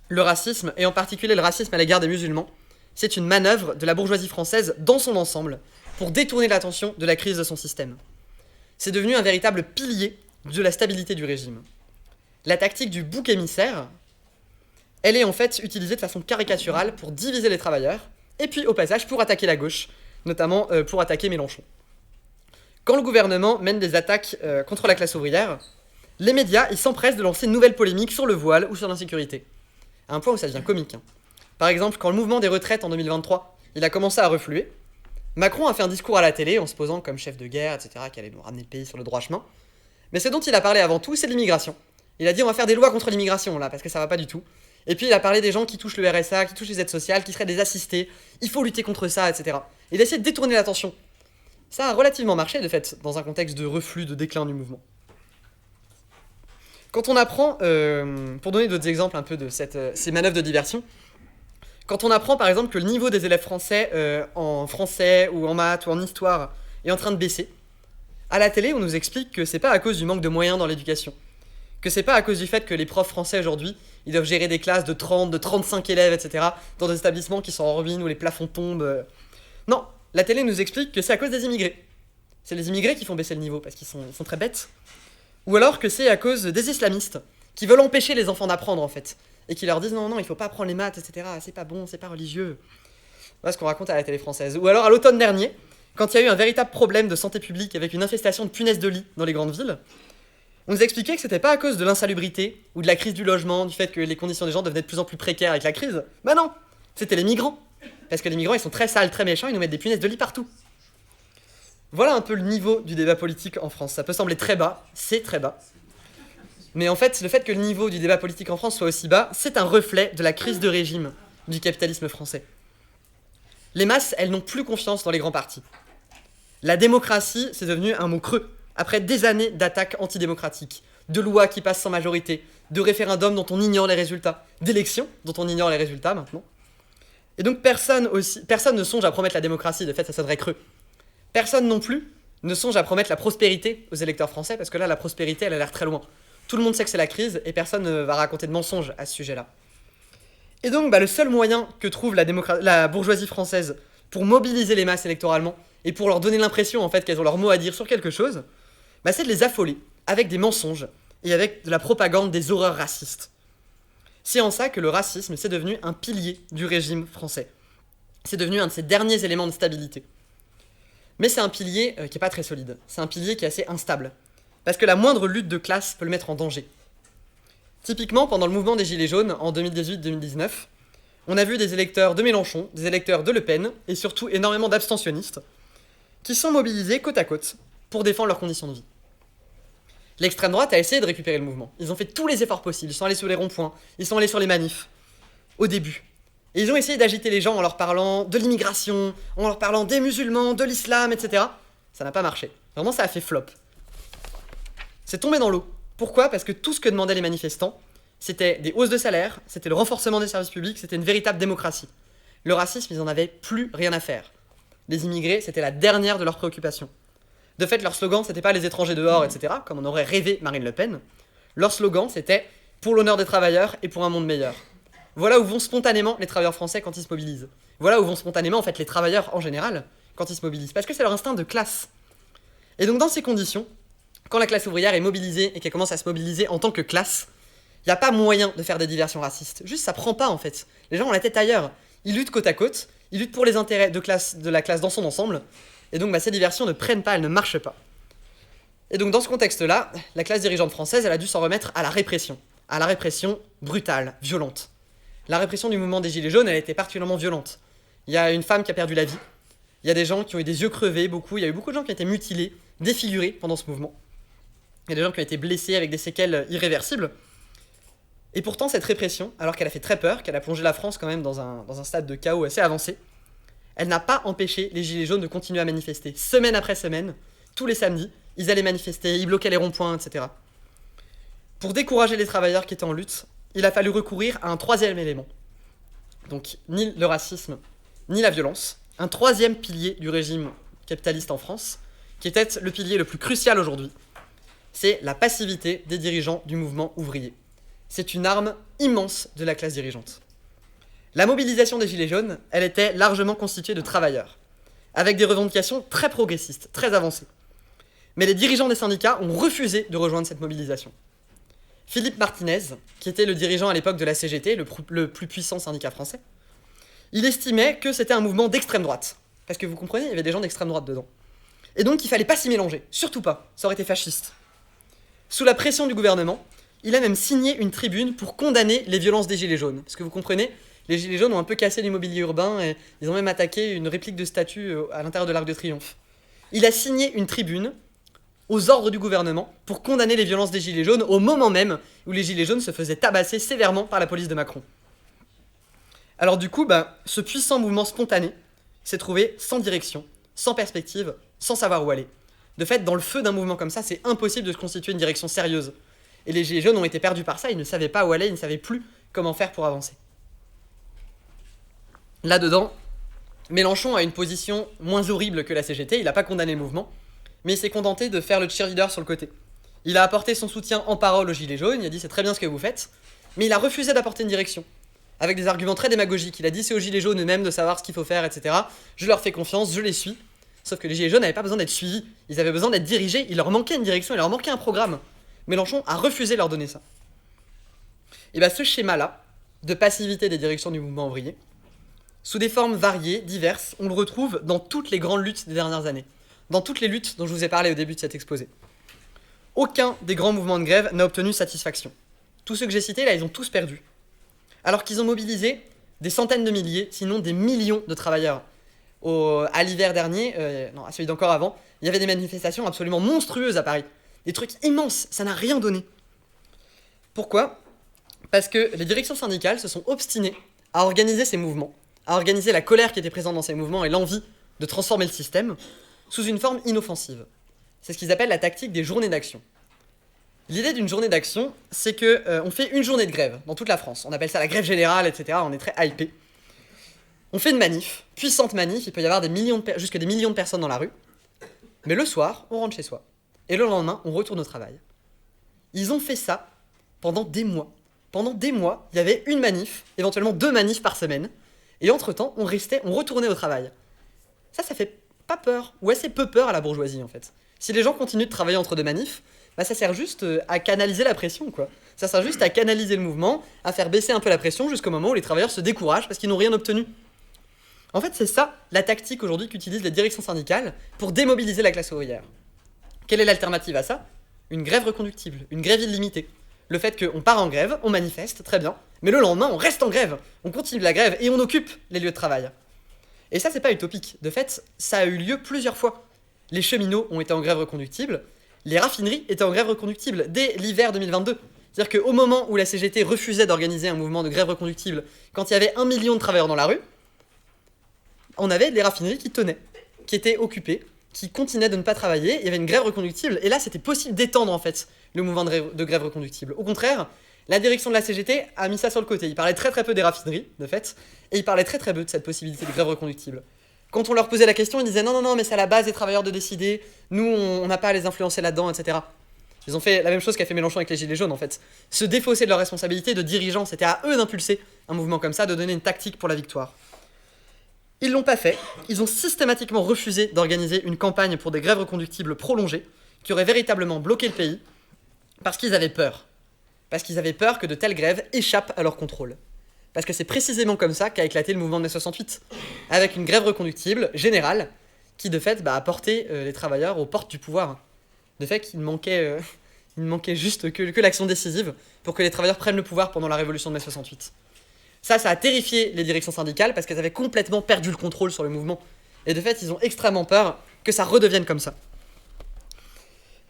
Le racisme, et en particulier le racisme à l'égard des musulmans, c'est une manœuvre de la bourgeoisie française dans son ensemble pour détourner l'attention de la crise de son système. C'est devenu un véritable pilier de la stabilité du régime. La tactique du bouc émissaire, elle est en fait utilisée de façon caricaturale pour diviser les travailleurs, et puis au passage pour attaquer la gauche, notamment pour attaquer Mélenchon. Quand le gouvernement mène des attaques contre la classe ouvrière, les médias ils s'empressent de lancer une nouvelle polémique sur le voile ou sur l'insécurité. À un point où ça devient comique. Par exemple, quand le mouvement des retraites en 2023, il a commencé à refluer, Macron a fait un discours à la télé en se posant comme chef de guerre, etc., qui allait nous ramener le pays sur le droit chemin. Mais ce dont il a parlé avant tout, c'est de l'immigration. Il a dit on va faire des lois contre l'immigration là, parce que ça va pas du tout. Et puis il a parlé des gens qui touchent le RSA, qui touchent les aides sociales, qui seraient des assistés, il faut lutter contre ça, etc. Il a essayé de détourner l'attention. Ça a relativement marché de fait, dans un contexte de reflux, de déclin du mouvement. Quand on apprend, pour donner d'autres exemples un peu de ces manœuvres de diversion, quand on apprend par exemple que le niveau des élèves français en français ou en maths ou en histoire est en train de baisser, à la télé on nous explique que c'est pas à cause du manque de moyens dans l'éducation, que c'est pas à cause du fait que les profs français aujourd'hui ils doivent gérer des classes de 30, de 35 élèves, etc. dans des établissements qui sont en ruine où les plafonds tombent. Non, la télé nous explique que c'est à cause des immigrés. C'est les immigrés qui font baisser le niveau parce qu'ils sont très bêtes. Ou alors que c'est à cause des islamistes qui veulent empêcher les enfants d'apprendre en fait. Et qui leur disent non, il faut pas apprendre les maths, etc. C'est pas bon, c'est pas religieux. Voilà ce qu'on raconte à la télé française. Ou alors à l'automne dernier, quand il y a eu un véritable problème de santé publique avec une infestation de punaises de lit dans les grandes villes, on nous expliquait que c'était pas à cause de l'insalubrité ou de la crise du logement, du fait que les conditions des gens devenaient de plus en plus précaires avec la crise. Bah non, c'était les migrants. Parce que les migrants ils sont très sales, très méchants, ils nous mettent des punaises de lit partout. Voilà un peu le niveau du débat politique en France. Ça peut sembler très bas, c'est très bas. Mais en fait, le fait que le niveau du débat politique en France soit aussi bas, c'est un reflet de la crise de régime du capitalisme français. Les masses, elles n'ont plus confiance dans les grands partis. La démocratie, c'est devenu un mot creux, après des années d'attaques antidémocratiques, de lois qui passent sans majorité, de référendums dont on ignore les résultats, d'élections dont on ignore les résultats maintenant. Et donc personne ne songe à promettre la démocratie, de fait ça sonnerait creux. Personne non plus ne songe à promettre la prospérité aux électeurs français, parce que là la prospérité elle a l'air très loin. Tout le monde sait que c'est la crise et personne ne va raconter de mensonges à ce sujet-là. Et donc le seul moyen que trouve la bourgeoisie française pour mobiliser les masses électoralement et pour leur donner l'impression en fait qu'elles ont leur mot à dire sur quelque chose, c'est de les affoler avec des mensonges et avec de la propagande des horreurs racistes. C'est en ça que le racisme c'est devenu un pilier du régime français. C'est devenu un de ses derniers éléments de stabilité. Mais c'est un pilier qui n'est pas très solide. C'est un pilier qui est assez instable. Parce que la moindre lutte de classe peut le mettre en danger. Typiquement, pendant le mouvement des Gilets jaunes, en 2018-2019, on a vu des électeurs de Mélenchon, des électeurs de Le Pen, et surtout énormément d'abstentionnistes, qui sont mobilisés côte à côte pour défendre leurs conditions de vie. L'extrême droite a essayé de récupérer le mouvement. Ils ont fait tous les efforts possibles. Ils sont allés sur les ronds-points, ils sont allés sur les manifs, au début. Et ils ont essayé d'agiter les gens en leur parlant de l'immigration, en leur parlant des musulmans, de l'islam, etc. Ça n'a pas marché. Vraiment, ça a fait flop. C'est tombé dans l'eau. Pourquoi ? Parce que tout ce que demandaient les manifestants, c'était des hausses de salaire, c'était le renforcement des services publics, c'était une véritable démocratie. Le racisme, ils en avaient plus rien à faire. Les immigrés, c'était la dernière de leurs préoccupations. De fait, leur slogan, c'était pas les étrangers dehors, etc., comme on aurait rêvé Marine Le Pen. Leur slogan, c'était pour l'honneur des travailleurs et pour un monde meilleur. Voilà où vont spontanément les travailleurs français quand ils se mobilisent. Voilà où vont spontanément, en fait, les travailleurs en général quand ils se mobilisent. Parce que c'est leur instinct de classe. Et donc, dans ces conditions, quand la classe ouvrière est mobilisée et qu'elle commence à se mobiliser en tant que classe, il n'y a pas moyen de faire des diversions racistes. Juste, ça prend pas, en fait. Les gens ont la tête ailleurs. Ils luttent côte à côte, ils luttent pour les intérêts de la classe dans son ensemble, et donc ces diversions ne prennent pas, elles ne marchent pas. Et donc dans ce contexte-là, la classe dirigeante française, elle a dû s'en remettre à la répression brutale, violente. La répression du mouvement des Gilets jaunes, elle a été particulièrement violente. Il y a une femme qui a perdu la vie, il y a des gens qui ont eu des yeux crevés, il y a eu beaucoup de gens qui ont été mutilés, défigurés pendant ce mouvement. Il y a des gens qui ont été blessés avec des séquelles irréversibles. Et pourtant, cette répression, alors qu'elle a fait très peur, qu'elle a plongé la France quand même dans un stade de chaos assez avancé, elle n'a pas empêché les Gilets jaunes de continuer à manifester. Semaine après semaine, tous les samedis, ils allaient manifester, ils bloquaient les ronds-points, etc. Pour décourager les travailleurs qui étaient en lutte, il a fallu recourir à un troisième élément. Donc, ni le racisme, ni la violence. Un troisième pilier du régime capitaliste en France, qui était le pilier le plus crucial aujourd'hui. C'est la passivité des dirigeants du mouvement ouvrier. C'est une arme immense de la classe dirigeante. La mobilisation des Gilets jaunes, elle était largement constituée de travailleurs, avec des revendications très progressistes, très avancées. Mais les dirigeants des syndicats ont refusé de rejoindre cette mobilisation. Philippe Martinez, qui était le dirigeant à l'époque de la CGT, le plus puissant syndicat français, il estimait que c'était un mouvement d'extrême droite. Parce que vous comprenez, il y avait des gens d'extrême droite dedans. Et donc il fallait pas s'y mélanger, surtout pas, ça aurait été fasciste. Sous la pression du gouvernement, il a même signé une tribune pour condamner les violences des Gilets jaunes. Parce que vous comprenez, les Gilets jaunes ont un peu cassé l'immobilier urbain et ils ont même attaqué une réplique de statue à l'intérieur de l'Arc de Triomphe. Il a signé une tribune aux ordres du gouvernement pour condamner les violences des Gilets jaunes au moment même où les Gilets jaunes se faisaient tabasser sévèrement par la police de Macron. Alors du coup, ce puissant mouvement spontané s'est trouvé sans direction, sans perspective, sans savoir où aller. De fait, dans le feu d'un mouvement comme ça, c'est impossible de se constituer une direction sérieuse. Et les Gilets jaunes ont été perdus par ça, ils ne savaient pas où aller, ils ne savaient plus comment faire pour avancer. Là-dedans, Mélenchon a une position moins horrible que la CGT, il n'a pas condamné le mouvement, mais il s'est contenté de faire le cheerleader sur le côté. Il a apporté son soutien en parole aux Gilets jaunes, il a dit c'est très bien ce que vous faites, mais il a refusé d'apporter une direction, avec des arguments très démagogiques. Il a dit c'est aux Gilets jaunes eux-mêmes de savoir ce qu'il faut faire, etc. Je leur fais confiance, je les suis. Sauf que les Gilets jaunes n'avaient pas besoin d'être suivis, ils avaient besoin d'être dirigés, il leur manquait une direction, il leur manquait un programme. Mélenchon a refusé de leur donner ça. Et ce schéma-là, de passivité des directions du mouvement ouvrier, sous des formes variées, diverses, on le retrouve dans toutes les grandes luttes des dernières années, dans toutes les luttes dont je vous ai parlé au début de cet exposé. Aucun des grands mouvements de grève n'a obtenu satisfaction. Tous ceux que j'ai cités, là, ils ont tous perdu. Alors qu'ils ont mobilisé des centaines de milliers, sinon des millions de travailleurs. À l'hiver dernier, à celui d'encore avant, il y avait des manifestations absolument monstrueuses à Paris. Des trucs immenses, ça n'a rien donné. Pourquoi ? Parce que les directions syndicales se sont obstinées à organiser ces mouvements, à organiser la colère qui était présente dans ces mouvements et l'envie de transformer le système sous une forme inoffensive. C'est ce qu'ils appellent la tactique des journées d'action. L'idée d'une journée d'action, c'est qu'on fait une journée de grève dans toute la France. On appelle ça la grève générale, etc. On est très hypé. On fait une manif, puissante manif, il peut y avoir jusque des millions de personnes dans la rue. Mais le soir, on rentre chez soi. Et le lendemain, on retourne au travail. Ils ont fait ça pendant des mois. Pendant des mois, il y avait une manif, éventuellement 2 manifs par semaine. Et entre-temps, on retournait au travail. Ça fait pas peur, ou assez peu peur à la bourgeoisie en fait. Si les gens continuent de travailler entre 2 manifs, ça sert juste à canaliser la pression, quoi. Ça sert juste à canaliser le mouvement, à faire baisser un peu la pression jusqu'au moment où les travailleurs se découragent parce qu'ils n'ont rien obtenu. En fait, c'est ça la tactique aujourd'hui qu'utilisent les directions syndicales pour démobiliser la classe ouvrière. Quelle est l'alternative à ça ? Une grève reconductible, une grève illimitée. Le fait qu'on part en grève, on manifeste, très bien, mais le lendemain, on reste en grève, on continue la grève et on occupe les lieux de travail. Et ça, c'est pas utopique. De fait, ça a eu lieu plusieurs fois. Les cheminots ont été en grève reconductible, les raffineries étaient en grève reconductible dès l'hiver 2022. C'est-à-dire qu'au moment où la CGT refusait d'organiser un mouvement de grève reconductible, quand il y avait 1 million de travailleurs dans la rue, on avait les raffineries qui tenaient, qui étaient occupées, qui continuaient de ne pas travailler, il y avait une grève reconductible, et là c'était possible d'étendre en fait le mouvement de grève reconductible. Au contraire, la direction de la CGT a mis ça sur le côté, il parlait très peu des raffineries, de fait, et il parlait très peu de cette possibilité de grève reconductible. Quand on leur posait la question, ils disaient non, mais c'est à la base des travailleurs de décider, nous on n'a pas à les influencer là-dedans, etc. Ils ont fait la même chose qu'a fait Mélenchon avec les Gilets jaunes en fait. Se défausser de leur responsabilité de dirigeants, c'était à eux d'impulser un mouvement comme ça, de donner une tactique pour la victoire. Ils l'ont pas fait, ils ont systématiquement refusé d'organiser une campagne pour des grèves reconductibles prolongées, qui auraient véritablement bloqué le pays, parce qu'ils avaient peur. Parce qu'ils avaient peur que de telles grèves échappent à leur contrôle. Parce que c'est précisément comme ça qu'a éclaté le mouvement de mai 68, avec une grève reconductible générale, qui de fait a porté les travailleurs aux portes du pouvoir. De fait, il manquait juste que l'action décisive pour que les travailleurs prennent le pouvoir pendant la révolution de mai 68. Ça a terrifié les directions syndicales parce qu'elles avaient complètement perdu le contrôle sur le mouvement. Et de fait, ils ont extrêmement peur que ça redevienne comme ça.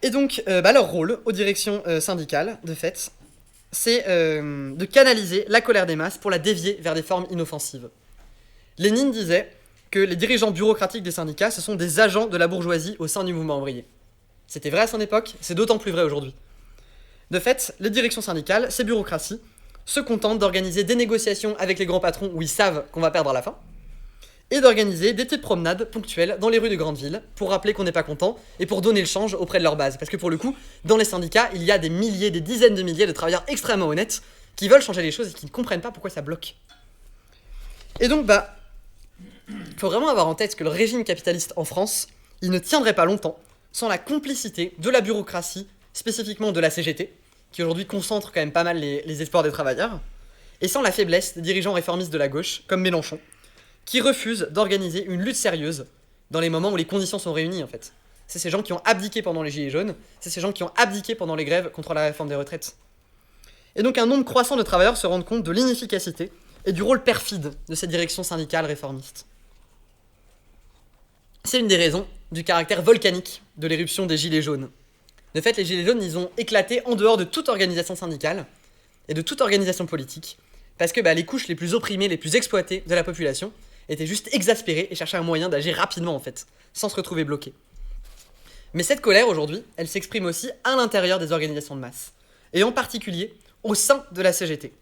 Et donc, leur rôle aux directions syndicales, de fait, c'est de canaliser la colère des masses pour la dévier vers des formes inoffensives. Lénine disait que les dirigeants bureaucratiques des syndicats, ce sont des agents de la bourgeoisie au sein du mouvement ouvrier. C'était vrai à son époque, c'est d'autant plus vrai aujourd'hui. De fait, les directions syndicales, ces bureaucraties, se contentent d'organiser des négociations avec les grands patrons où ils savent qu'on va perdre à la fin, et d'organiser des petites promenades ponctuelles dans les rues de grandes villes pour rappeler qu'on n'est pas content et pour donner le change auprès de leur base. Parce que pour le coup, dans les syndicats, il y a des milliers, des dizaines de milliers de travailleurs extrêmement honnêtes qui veulent changer les choses et qui ne comprennent pas pourquoi ça bloque. Et donc, il faut vraiment avoir en tête que le régime capitaliste en France, il ne tiendrait pas longtemps sans la complicité de la bureaucratie, spécifiquement de la CGT, qui aujourd'hui concentre quand même pas mal les espoirs des travailleurs, et sans la faiblesse des dirigeants réformistes de la gauche, comme Mélenchon, qui refusent d'organiser une lutte sérieuse dans les moments où les conditions sont réunies en fait. C'est ces gens qui ont abdiqué pendant les Gilets jaunes, c'est ces gens qui ont abdiqué pendant les grèves contre la réforme des retraites. Et donc un nombre croissant de travailleurs se rendent compte de l'inefficacité et du rôle perfide de ces directions syndicales réformistes. C'est une des raisons du caractère volcanique de l'éruption des Gilets jaunes. De fait, les Gilets jaunes, ils ont éclaté en dehors de toute organisation syndicale et de toute organisation politique, parce que les couches les plus opprimées, les plus exploitées de la population étaient juste exaspérées et cherchaient un moyen d'agir rapidement en fait, sans se retrouver bloquées. Mais cette colère aujourd'hui, elle s'exprime aussi à l'intérieur des organisations de masse, et en particulier au sein de la CGT.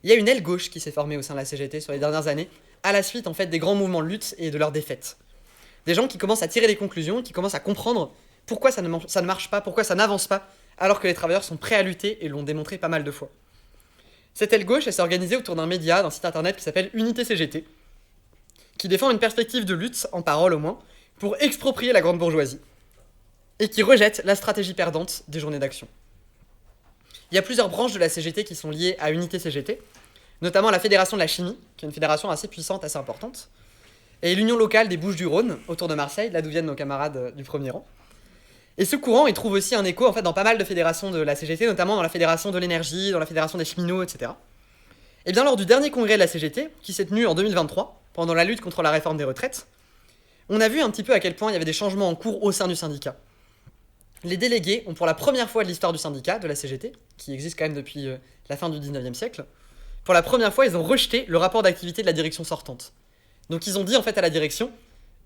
Il y a une aile gauche qui s'est formée au sein de la CGT sur les dernières années, à la suite en fait des grands mouvements de lutte et de leurs défaites. Des gens qui commencent à tirer des conclusions, qui commencent à comprendre pourquoi ça ne marche pas, pourquoi ça n'avance pas, alors que les travailleurs sont prêts à lutter et l'ont démontré pas mal de fois. Cette aile gauche, elle s'est organisée autour d'un média, d'un site internet qui s'appelle Unité CGT, qui défend une perspective de lutte, en parole au moins, pour exproprier la grande bourgeoisie, et qui rejette la stratégie perdante des journées d'action. Il y a plusieurs branches de la CGT qui sont liées à Unité CGT, notamment la Fédération de la Chimie, qui est une fédération assez puissante, assez importante, et l'Union locale des Bouches-du-Rhône, autour de Marseille, là d'où viennent nos camarades du premier rang. Et ce courant, il trouve aussi un écho en fait, dans pas mal de fédérations de la CGT, notamment dans la Fédération de l'énergie, dans la Fédération des cheminots, etc. Et bien lors du dernier congrès de la CGT, qui s'est tenu en 2023, pendant la lutte contre la réforme des retraites, on a vu un petit peu à quel point il y avait des changements en cours au sein du syndicat. Les délégués ont pour la première fois de l'histoire du syndicat, de la CGT, qui existe quand même depuis la fin du 19e siècle, pour la première fois, ils ont rejeté le rapport d'activité de la direction sortante. Donc ils ont dit en fait à la direction,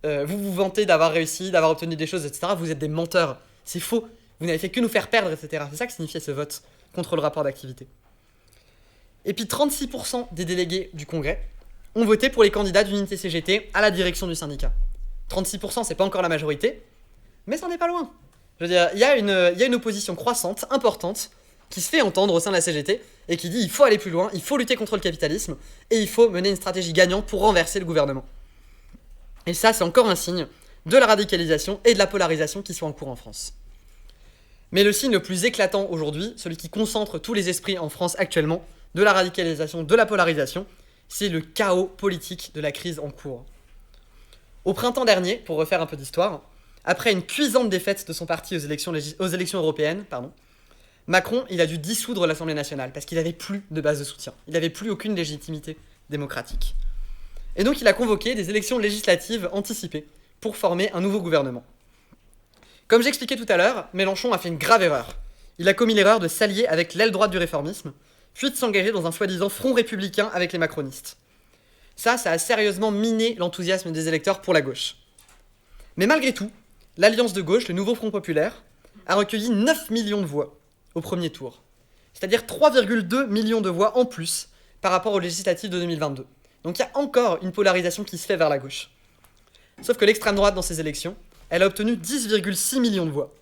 vous vous vantez d'avoir réussi, d'avoir obtenu des choses, etc. Vous êtes des menteurs, c'est faux, vous n'avez fait que nous faire perdre, etc. C'est ça que signifiait ce vote contre le rapport d'activité. Et puis 36% des délégués du congrès ont voté pour les candidats d'Unité CGT à la direction du syndicat. 36%, c'est pas encore la majorité, mais ça n'en est pas loin. Je veux dire, il y a une opposition croissante, importante, qui se fait entendre au sein de la CGT, et qui dit il faut aller plus loin, il faut lutter contre le capitalisme, et il faut mener une stratégie gagnante pour renverser le gouvernement. Et ça, c'est encore un signe de la radicalisation et de la polarisation qui sont en cours en France. Mais le signe le plus éclatant aujourd'hui, celui qui concentre tous les esprits en France actuellement, de la radicalisation, de la polarisation, c'est le chaos politique de la crise en cours. Au printemps dernier, pour refaire un peu d'histoire, après une cuisante défaite de son parti aux élections européennes, Macron, il a dû dissoudre l'Assemblée nationale parce qu'il n'avait plus de base de soutien. Il n'avait plus aucune légitimité démocratique. Et donc il a convoqué des élections législatives anticipées pour former un nouveau gouvernement. Comme j'expliquais tout à l'heure, Mélenchon a fait une grave erreur. Il a commis l'erreur de s'allier avec l'aile droite du réformisme, puis de s'engager dans un soi-disant front républicain avec les macronistes. Ça a sérieusement miné l'enthousiasme des électeurs pour la gauche. Mais malgré tout, l'Alliance de gauche, le Nouveau Front Populaire, a recueilli 9 millions de voix au premier tour. C'est-à-dire 3,2 millions de voix en plus par rapport aux législatives de 2022. Donc il y a encore une polarisation qui se fait vers la gauche. Sauf que l'extrême droite dans ces élections, elle a obtenu 10,6 millions de voix.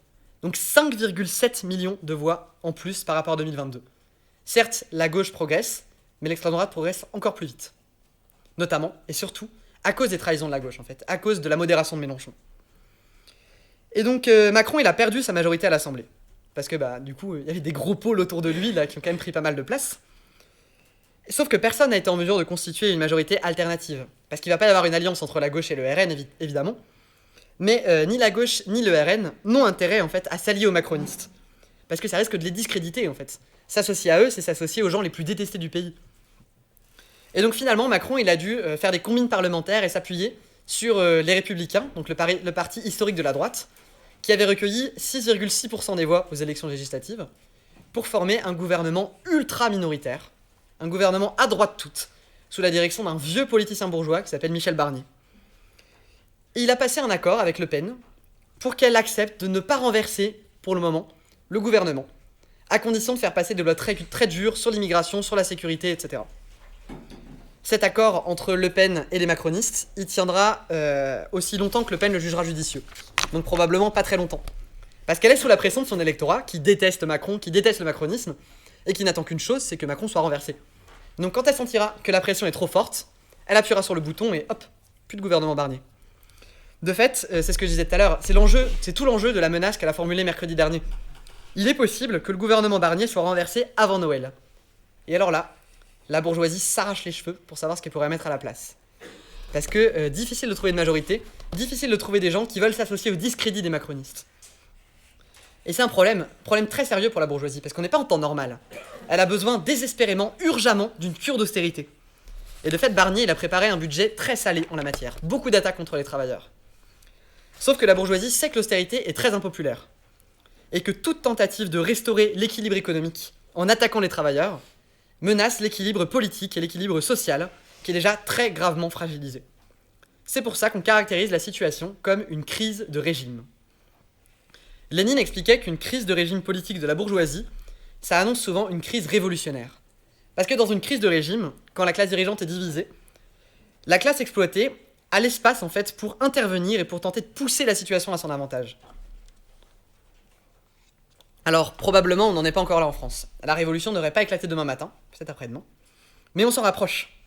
Donc 5,7 millions de voix en plus par rapport à 2022. Certes, la gauche progresse, mais l'extrême droite progresse encore plus vite. Notamment, et surtout, à cause des trahisons de la gauche en fait, à cause de la modération de Mélenchon. Et donc Macron, il a perdu sa majorité à l'Assemblée. Parce que du coup, il y avait des gros pôles autour de lui là, qui ont quand même pris pas mal de place. Sauf que personne n'a été en mesure de constituer une majorité alternative. Parce qu'il ne va pas y avoir une alliance entre la gauche et le RN, évidemment. Mais ni la gauche ni le RN n'ont intérêt en fait à s'allier aux macronistes. Parce que ça risque de les discréditer en fait. S'associer à eux, c'est s'associer aux gens les plus détestés du pays. Et donc finalement, Macron, il a dû faire des combines parlementaires et s'appuyer sur les Républicains, donc le parti historique de la droite, qui avait recueilli 6,6% des voix aux élections législatives, pour former un gouvernement ultra minoritaire, un gouvernement à droite toute, sous la direction d'un vieux politicien bourgeois qui s'appelle Michel Barnier. Et il a passé un accord avec Le Pen pour qu'elle accepte de ne pas renverser, pour le moment, le gouvernement, à condition de faire passer des lois très dures sur l'immigration, sur la sécurité, etc. Cet accord entre Le Pen et les macronistes, il tiendra aussi longtemps que Le Pen le jugera judicieux. Donc probablement pas très longtemps. Parce qu'elle est sous la pression de son électorat, qui déteste Macron, qui déteste le macronisme, et qui n'attend qu'une chose, c'est que Macron soit renversé. Donc quand elle sentira que la pression est trop forte, elle appuiera sur le bouton et hop, plus de gouvernement Barnier. De fait, c'est ce que je disais tout à l'heure, c'est tout l'enjeu de la menace qu'elle a formulée mercredi dernier. il est possible que le gouvernement Barnier soit renversé avant Noël. Et alors là, la bourgeoisie s'arrache les cheveux pour savoir ce qu'elle pourrait mettre à la place. Parce que difficile de trouver une majorité, difficile de trouver des gens qui veulent s'associer au discrédit des macronistes. Et c'est un problème très sérieux pour la bourgeoisie, parce qu'on n'est pas en temps normal. Elle a besoin désespérément, urgemment, d'une cure d'austérité. Et de fait, Barnier, il a préparé un budget très salé en la matière, beaucoup d'attaques contre les travailleurs. Sauf que la bourgeoisie sait que l'austérité est très impopulaire, et que toute tentative de restaurer l'équilibre économique en attaquant les travailleurs menace l'équilibre politique et l'équilibre social, qui est déjà très gravement fragilisé. C'est pour ça qu'on caractérise la situation comme une crise de régime. Lénine expliquait qu'une crise de régime politique de la bourgeoisie, ça annonce souvent une crise révolutionnaire. Parce que dans une crise de régime, quand la classe dirigeante est divisée, la classe exploitée a l'espace en fait pour intervenir et pour tenter de pousser la situation à son avantage. Alors, probablement, on n'en est pas encore là en France. La révolution ne devrait pas éclater demain matin, peut-être après-demain, mais on s'en rapproche.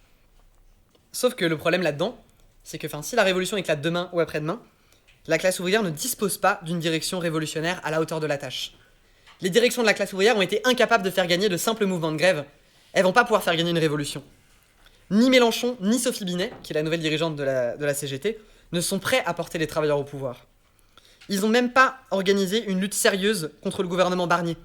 Sauf que le problème là-dedans, c'est que si la révolution éclate demain ou après-demain, la classe ouvrière ne dispose pas d'une direction révolutionnaire à la hauteur de la tâche. Les directions de la classe ouvrière ont été incapables de faire gagner de simples mouvements de grève. Elles vont pas pouvoir faire gagner une révolution. Ni Mélenchon, ni Sophie Binet, qui est la nouvelle dirigeante de la CGT, ne sont prêts à porter les travailleurs au pouvoir. Ils n'ont même pas organisé une lutte sérieuse contre le gouvernement Barnier,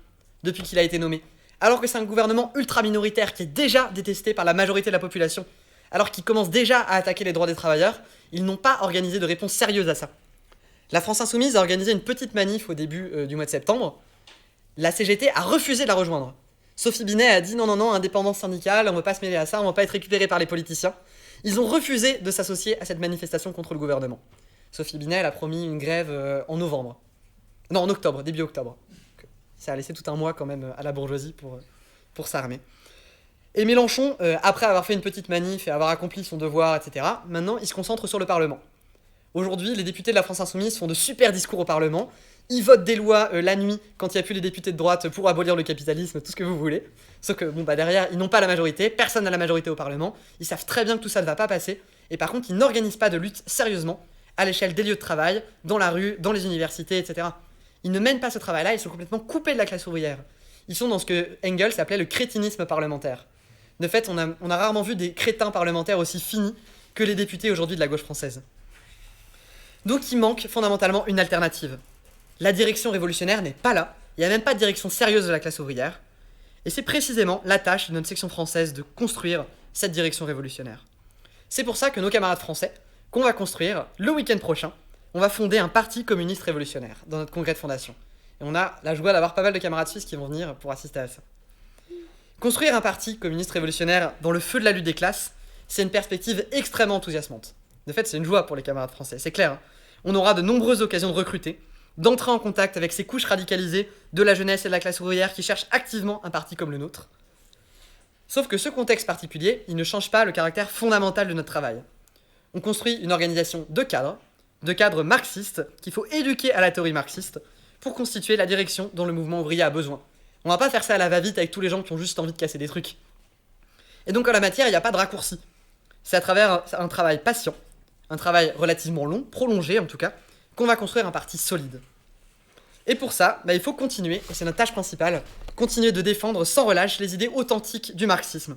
depuis qu'il a été nommé. Alors que c'est un gouvernement ultra minoritaire qui est déjà détesté par la majorité de la population, alors qu'il commence déjà à attaquer les droits des travailleurs, ils n'ont pas organisé de réponse sérieuse à ça. La France Insoumise a organisé une petite manif au début du mois de septembre. La CGT a refusé de la rejoindre. Sophie Binet a dit non, indépendance syndicale, on ne veut pas se mêler à ça, on ne va pas être récupéré par les politiciens. Ils ont refusé de s'associer à cette manifestation contre le gouvernement. Sophie Binet, elle a promis une grève en novembre. Non, en octobre, début octobre. Ça a laissé tout un mois quand même à la bourgeoisie pour s'armer. Et Mélenchon, après avoir fait une petite manif et avoir accompli son devoir, etc., maintenant il se concentre sur le Parlement. Aujourd'hui, les députés de la France Insoumise font de super discours au Parlement. Ils votent des lois la nuit quand il n'y a plus les députés de droite pour abolir le capitalisme, tout ce que vous voulez. Sauf que derrière, ils n'ont pas la majorité, personne n'a la majorité au Parlement. Ils savent très bien que tout ça ne va pas passer. Et par contre, ils n'organisent pas de lutte sérieusement à l'échelle des lieux de travail, dans la rue, dans les universités, etc. Ils ne mènent pas ce travail-là, ils sont complètement coupés de la classe ouvrière. Ils sont dans ce que Engels appelait le crétinisme parlementaire. De fait, on a rarement vu des crétins parlementaires aussi finis que les députés aujourd'hui de la gauche française. Donc il manque fondamentalement une alternative. La direction révolutionnaire n'est pas là, il n'y a même pas de direction sérieuse de la classe ouvrière, et c'est précisément la tâche de notre section française de construire cette direction révolutionnaire. C'est pour ça que nos camarades français, qu'on va construire le week-end prochain, on va fonder un parti communiste révolutionnaire dans notre congrès de fondation. Et on a la joie d'avoir pas mal de camarades suisses qui vont venir pour assister à ça. Construire un parti communiste révolutionnaire dans le feu de la lutte des classes, c'est une perspective extrêmement enthousiasmante. De fait, c'est une joie pour les camarades français, c'est clair. On aura de nombreuses occasions de recruter, d'entrer en contact avec ces couches radicalisées de la jeunesse et de la classe ouvrière qui cherchent activement un parti comme le nôtre. Sauf que ce contexte particulier, il ne change pas le caractère fondamental de notre travail. On construit une organisation de cadres marxistes, qu'il faut éduquer à la théorie marxiste, pour constituer la direction dont le mouvement ouvrier a besoin. On va pas faire ça à la va-vite avec tous les gens qui ont juste envie de casser des trucs. Et donc en la matière, il n'y a pas de raccourci. C'est à travers un travail patient, un travail relativement long, prolongé en tout cas, qu'on va construire un parti solide. Et pour ça, il faut continuer, et c'est notre tâche principale, continuer de défendre sans relâche les idées authentiques du marxisme,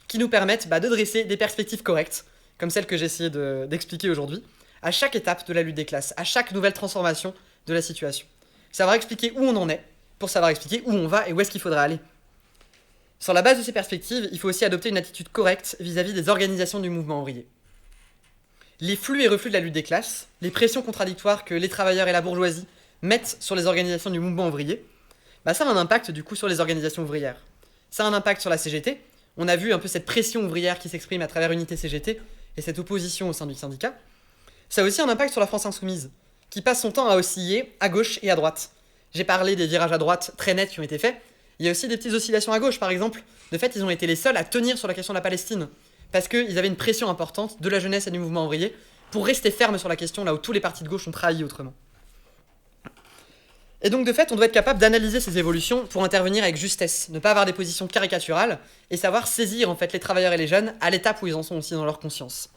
qui nous permettent de dresser des perspectives correctes, comme celle que j'ai essayé d'expliquer aujourd'hui, à chaque étape de la lutte des classes, à chaque nouvelle transformation de la situation. Savoir expliquer où on en est, pour savoir expliquer où on va et où est-ce qu'il faudra aller. Sur la base de ces perspectives, il faut aussi adopter une attitude correcte vis-à-vis des organisations du mouvement ouvrier. Les flux et reflux de la lutte des classes, les pressions contradictoires que les travailleurs et la bourgeoisie mettent sur les organisations du mouvement ouvrier, ça a un impact du coup sur les organisations ouvrières. Ça a un impact sur la CGT. On a vu un peu cette pression ouvrière qui s'exprime à travers Unité CGT et cette opposition au sein du syndicat. Ça a aussi un impact sur la France Insoumise, qui passe son temps à osciller à gauche et à droite. J'ai parlé des virages à droite très nets qui ont été faits. Il y a aussi des petites oscillations à gauche, par exemple. De fait, ils ont été les seuls à tenir sur la question de la Palestine, parce qu'ils avaient une pression importante de la jeunesse et du mouvement ouvrier pour rester fermes sur la question, là où tous les partis de gauche ont trahi autrement. Et donc, de fait, on doit être capable d'analyser ces évolutions pour intervenir avec justesse, ne pas avoir des positions caricaturales, et savoir saisir en fait les travailleurs et les jeunes à l'étape où ils en sont aussi dans leur conscience.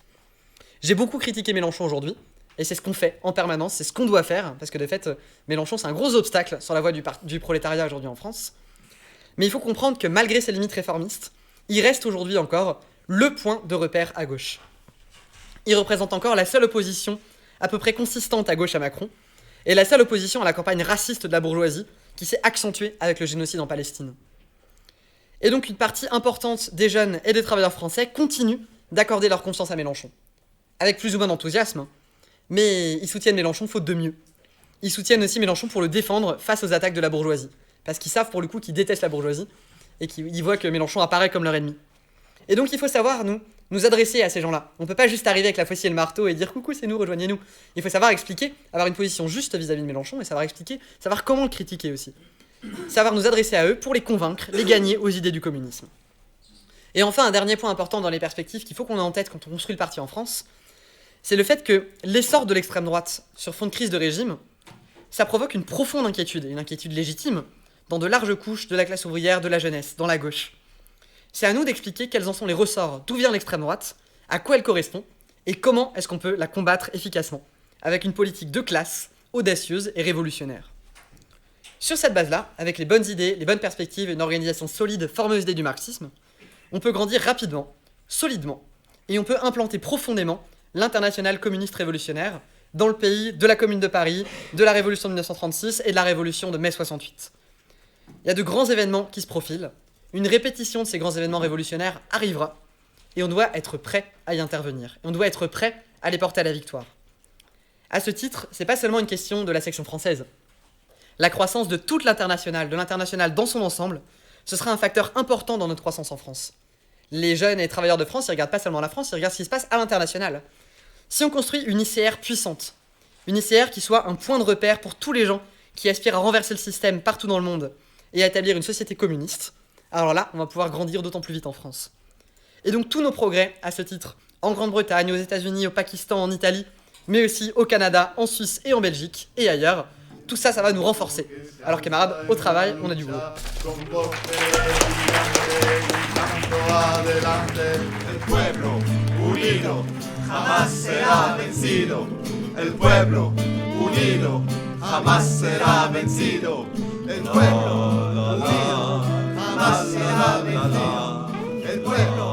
J'ai beaucoup critiqué Mélenchon aujourd'hui, Et c'est ce qu'on fait en permanence, c'est ce qu'on doit faire, parce que de fait, Mélenchon, c'est un gros obstacle sur la voie du prolétariat aujourd'hui en France. Mais il faut comprendre que malgré ses limites réformistes, il reste aujourd'hui encore le point de repère à gauche. Il représente encore la seule opposition à peu près consistante à gauche à Macron, et la seule opposition à la campagne raciste de la bourgeoisie qui s'est accentuée avec le génocide en Palestine. Et donc une partie importante des jeunes et des travailleurs français continue d'accorder leur confiance à Mélenchon. Avec plus ou moins d'enthousiasme, mais ils soutiennent Mélenchon faute de mieux. Ils soutiennent aussi Mélenchon pour le défendre face aux attaques de la bourgeoisie, parce qu'ils savent pour le coup qu'ils détestent la bourgeoisie, et qu'ils voient que Mélenchon apparaît comme leur ennemi. Et donc il faut savoir, nous adresser à ces gens-là. On peut pas juste arriver avec la faucille et le marteau et dire « Coucou, c'est nous, rejoignez-nous ». Il faut savoir expliquer, avoir une position juste vis-à-vis de Mélenchon, et savoir expliquer, savoir comment le critiquer aussi. Savoir nous adresser à eux pour les convaincre, les gagner aux idées du communisme. Et enfin, un dernier point important dans les perspectives qu'il faut qu'on ait en tête quand on construit le parti en France, c'est le fait que l'essor de l'extrême droite sur fond de crise de régime, ça provoque une profonde inquiétude, et une inquiétude légitime, dans de larges couches de la classe ouvrière, de la jeunesse, dans la gauche. C'est à nous d'expliquer quels en sont les ressorts, d'où vient l'extrême droite, à quoi elle correspond, et comment est-ce qu'on peut la combattre efficacement, avec une politique de classe, audacieuse et révolutionnaire. Sur cette base-là, avec les bonnes idées, les bonnes perspectives et une organisation solide, formeuse d'idées du marxisme, on peut grandir rapidement, solidement, et on peut implanter profondément l'internationale communiste révolutionnaire dans le pays de la Commune de Paris, de la Révolution de 1936 et de la Révolution de mai 68. Il y a de grands événements qui se profilent, une répétition de ces grands événements révolutionnaires arrivera, et on doit être prêt à y intervenir, et on doit être prêt à les porter à la victoire. À ce titre, c'est pas seulement une question de la section française. La croissance de toute l'internationale, de l'international dans son ensemble, ce sera un facteur important dans notre croissance en France. Les jeunes et les travailleurs de France, ils regardent pas seulement la France, ils regardent ce qui se passe à l'international. Si on construit une ICR puissante, une ICR qui soit un point de repère pour tous les gens qui aspirent à renverser le système partout dans le monde et à établir une société communiste, alors là, on va pouvoir grandir d'autant plus vite en France. Et donc tous nos progrès, à ce titre, en Grande-Bretagne, aux États-Unis, au Pakistan, en Italie, mais aussi au Canada, en Suisse et en Belgique, et ailleurs, tout ça, ça va nous renforcer. Alors camarades, au travail, on a du boulot. El pueblo unido jamás será vencido. El pueblo unido jamás será vencido. El pueblo unido jamás será vencido. El pueblo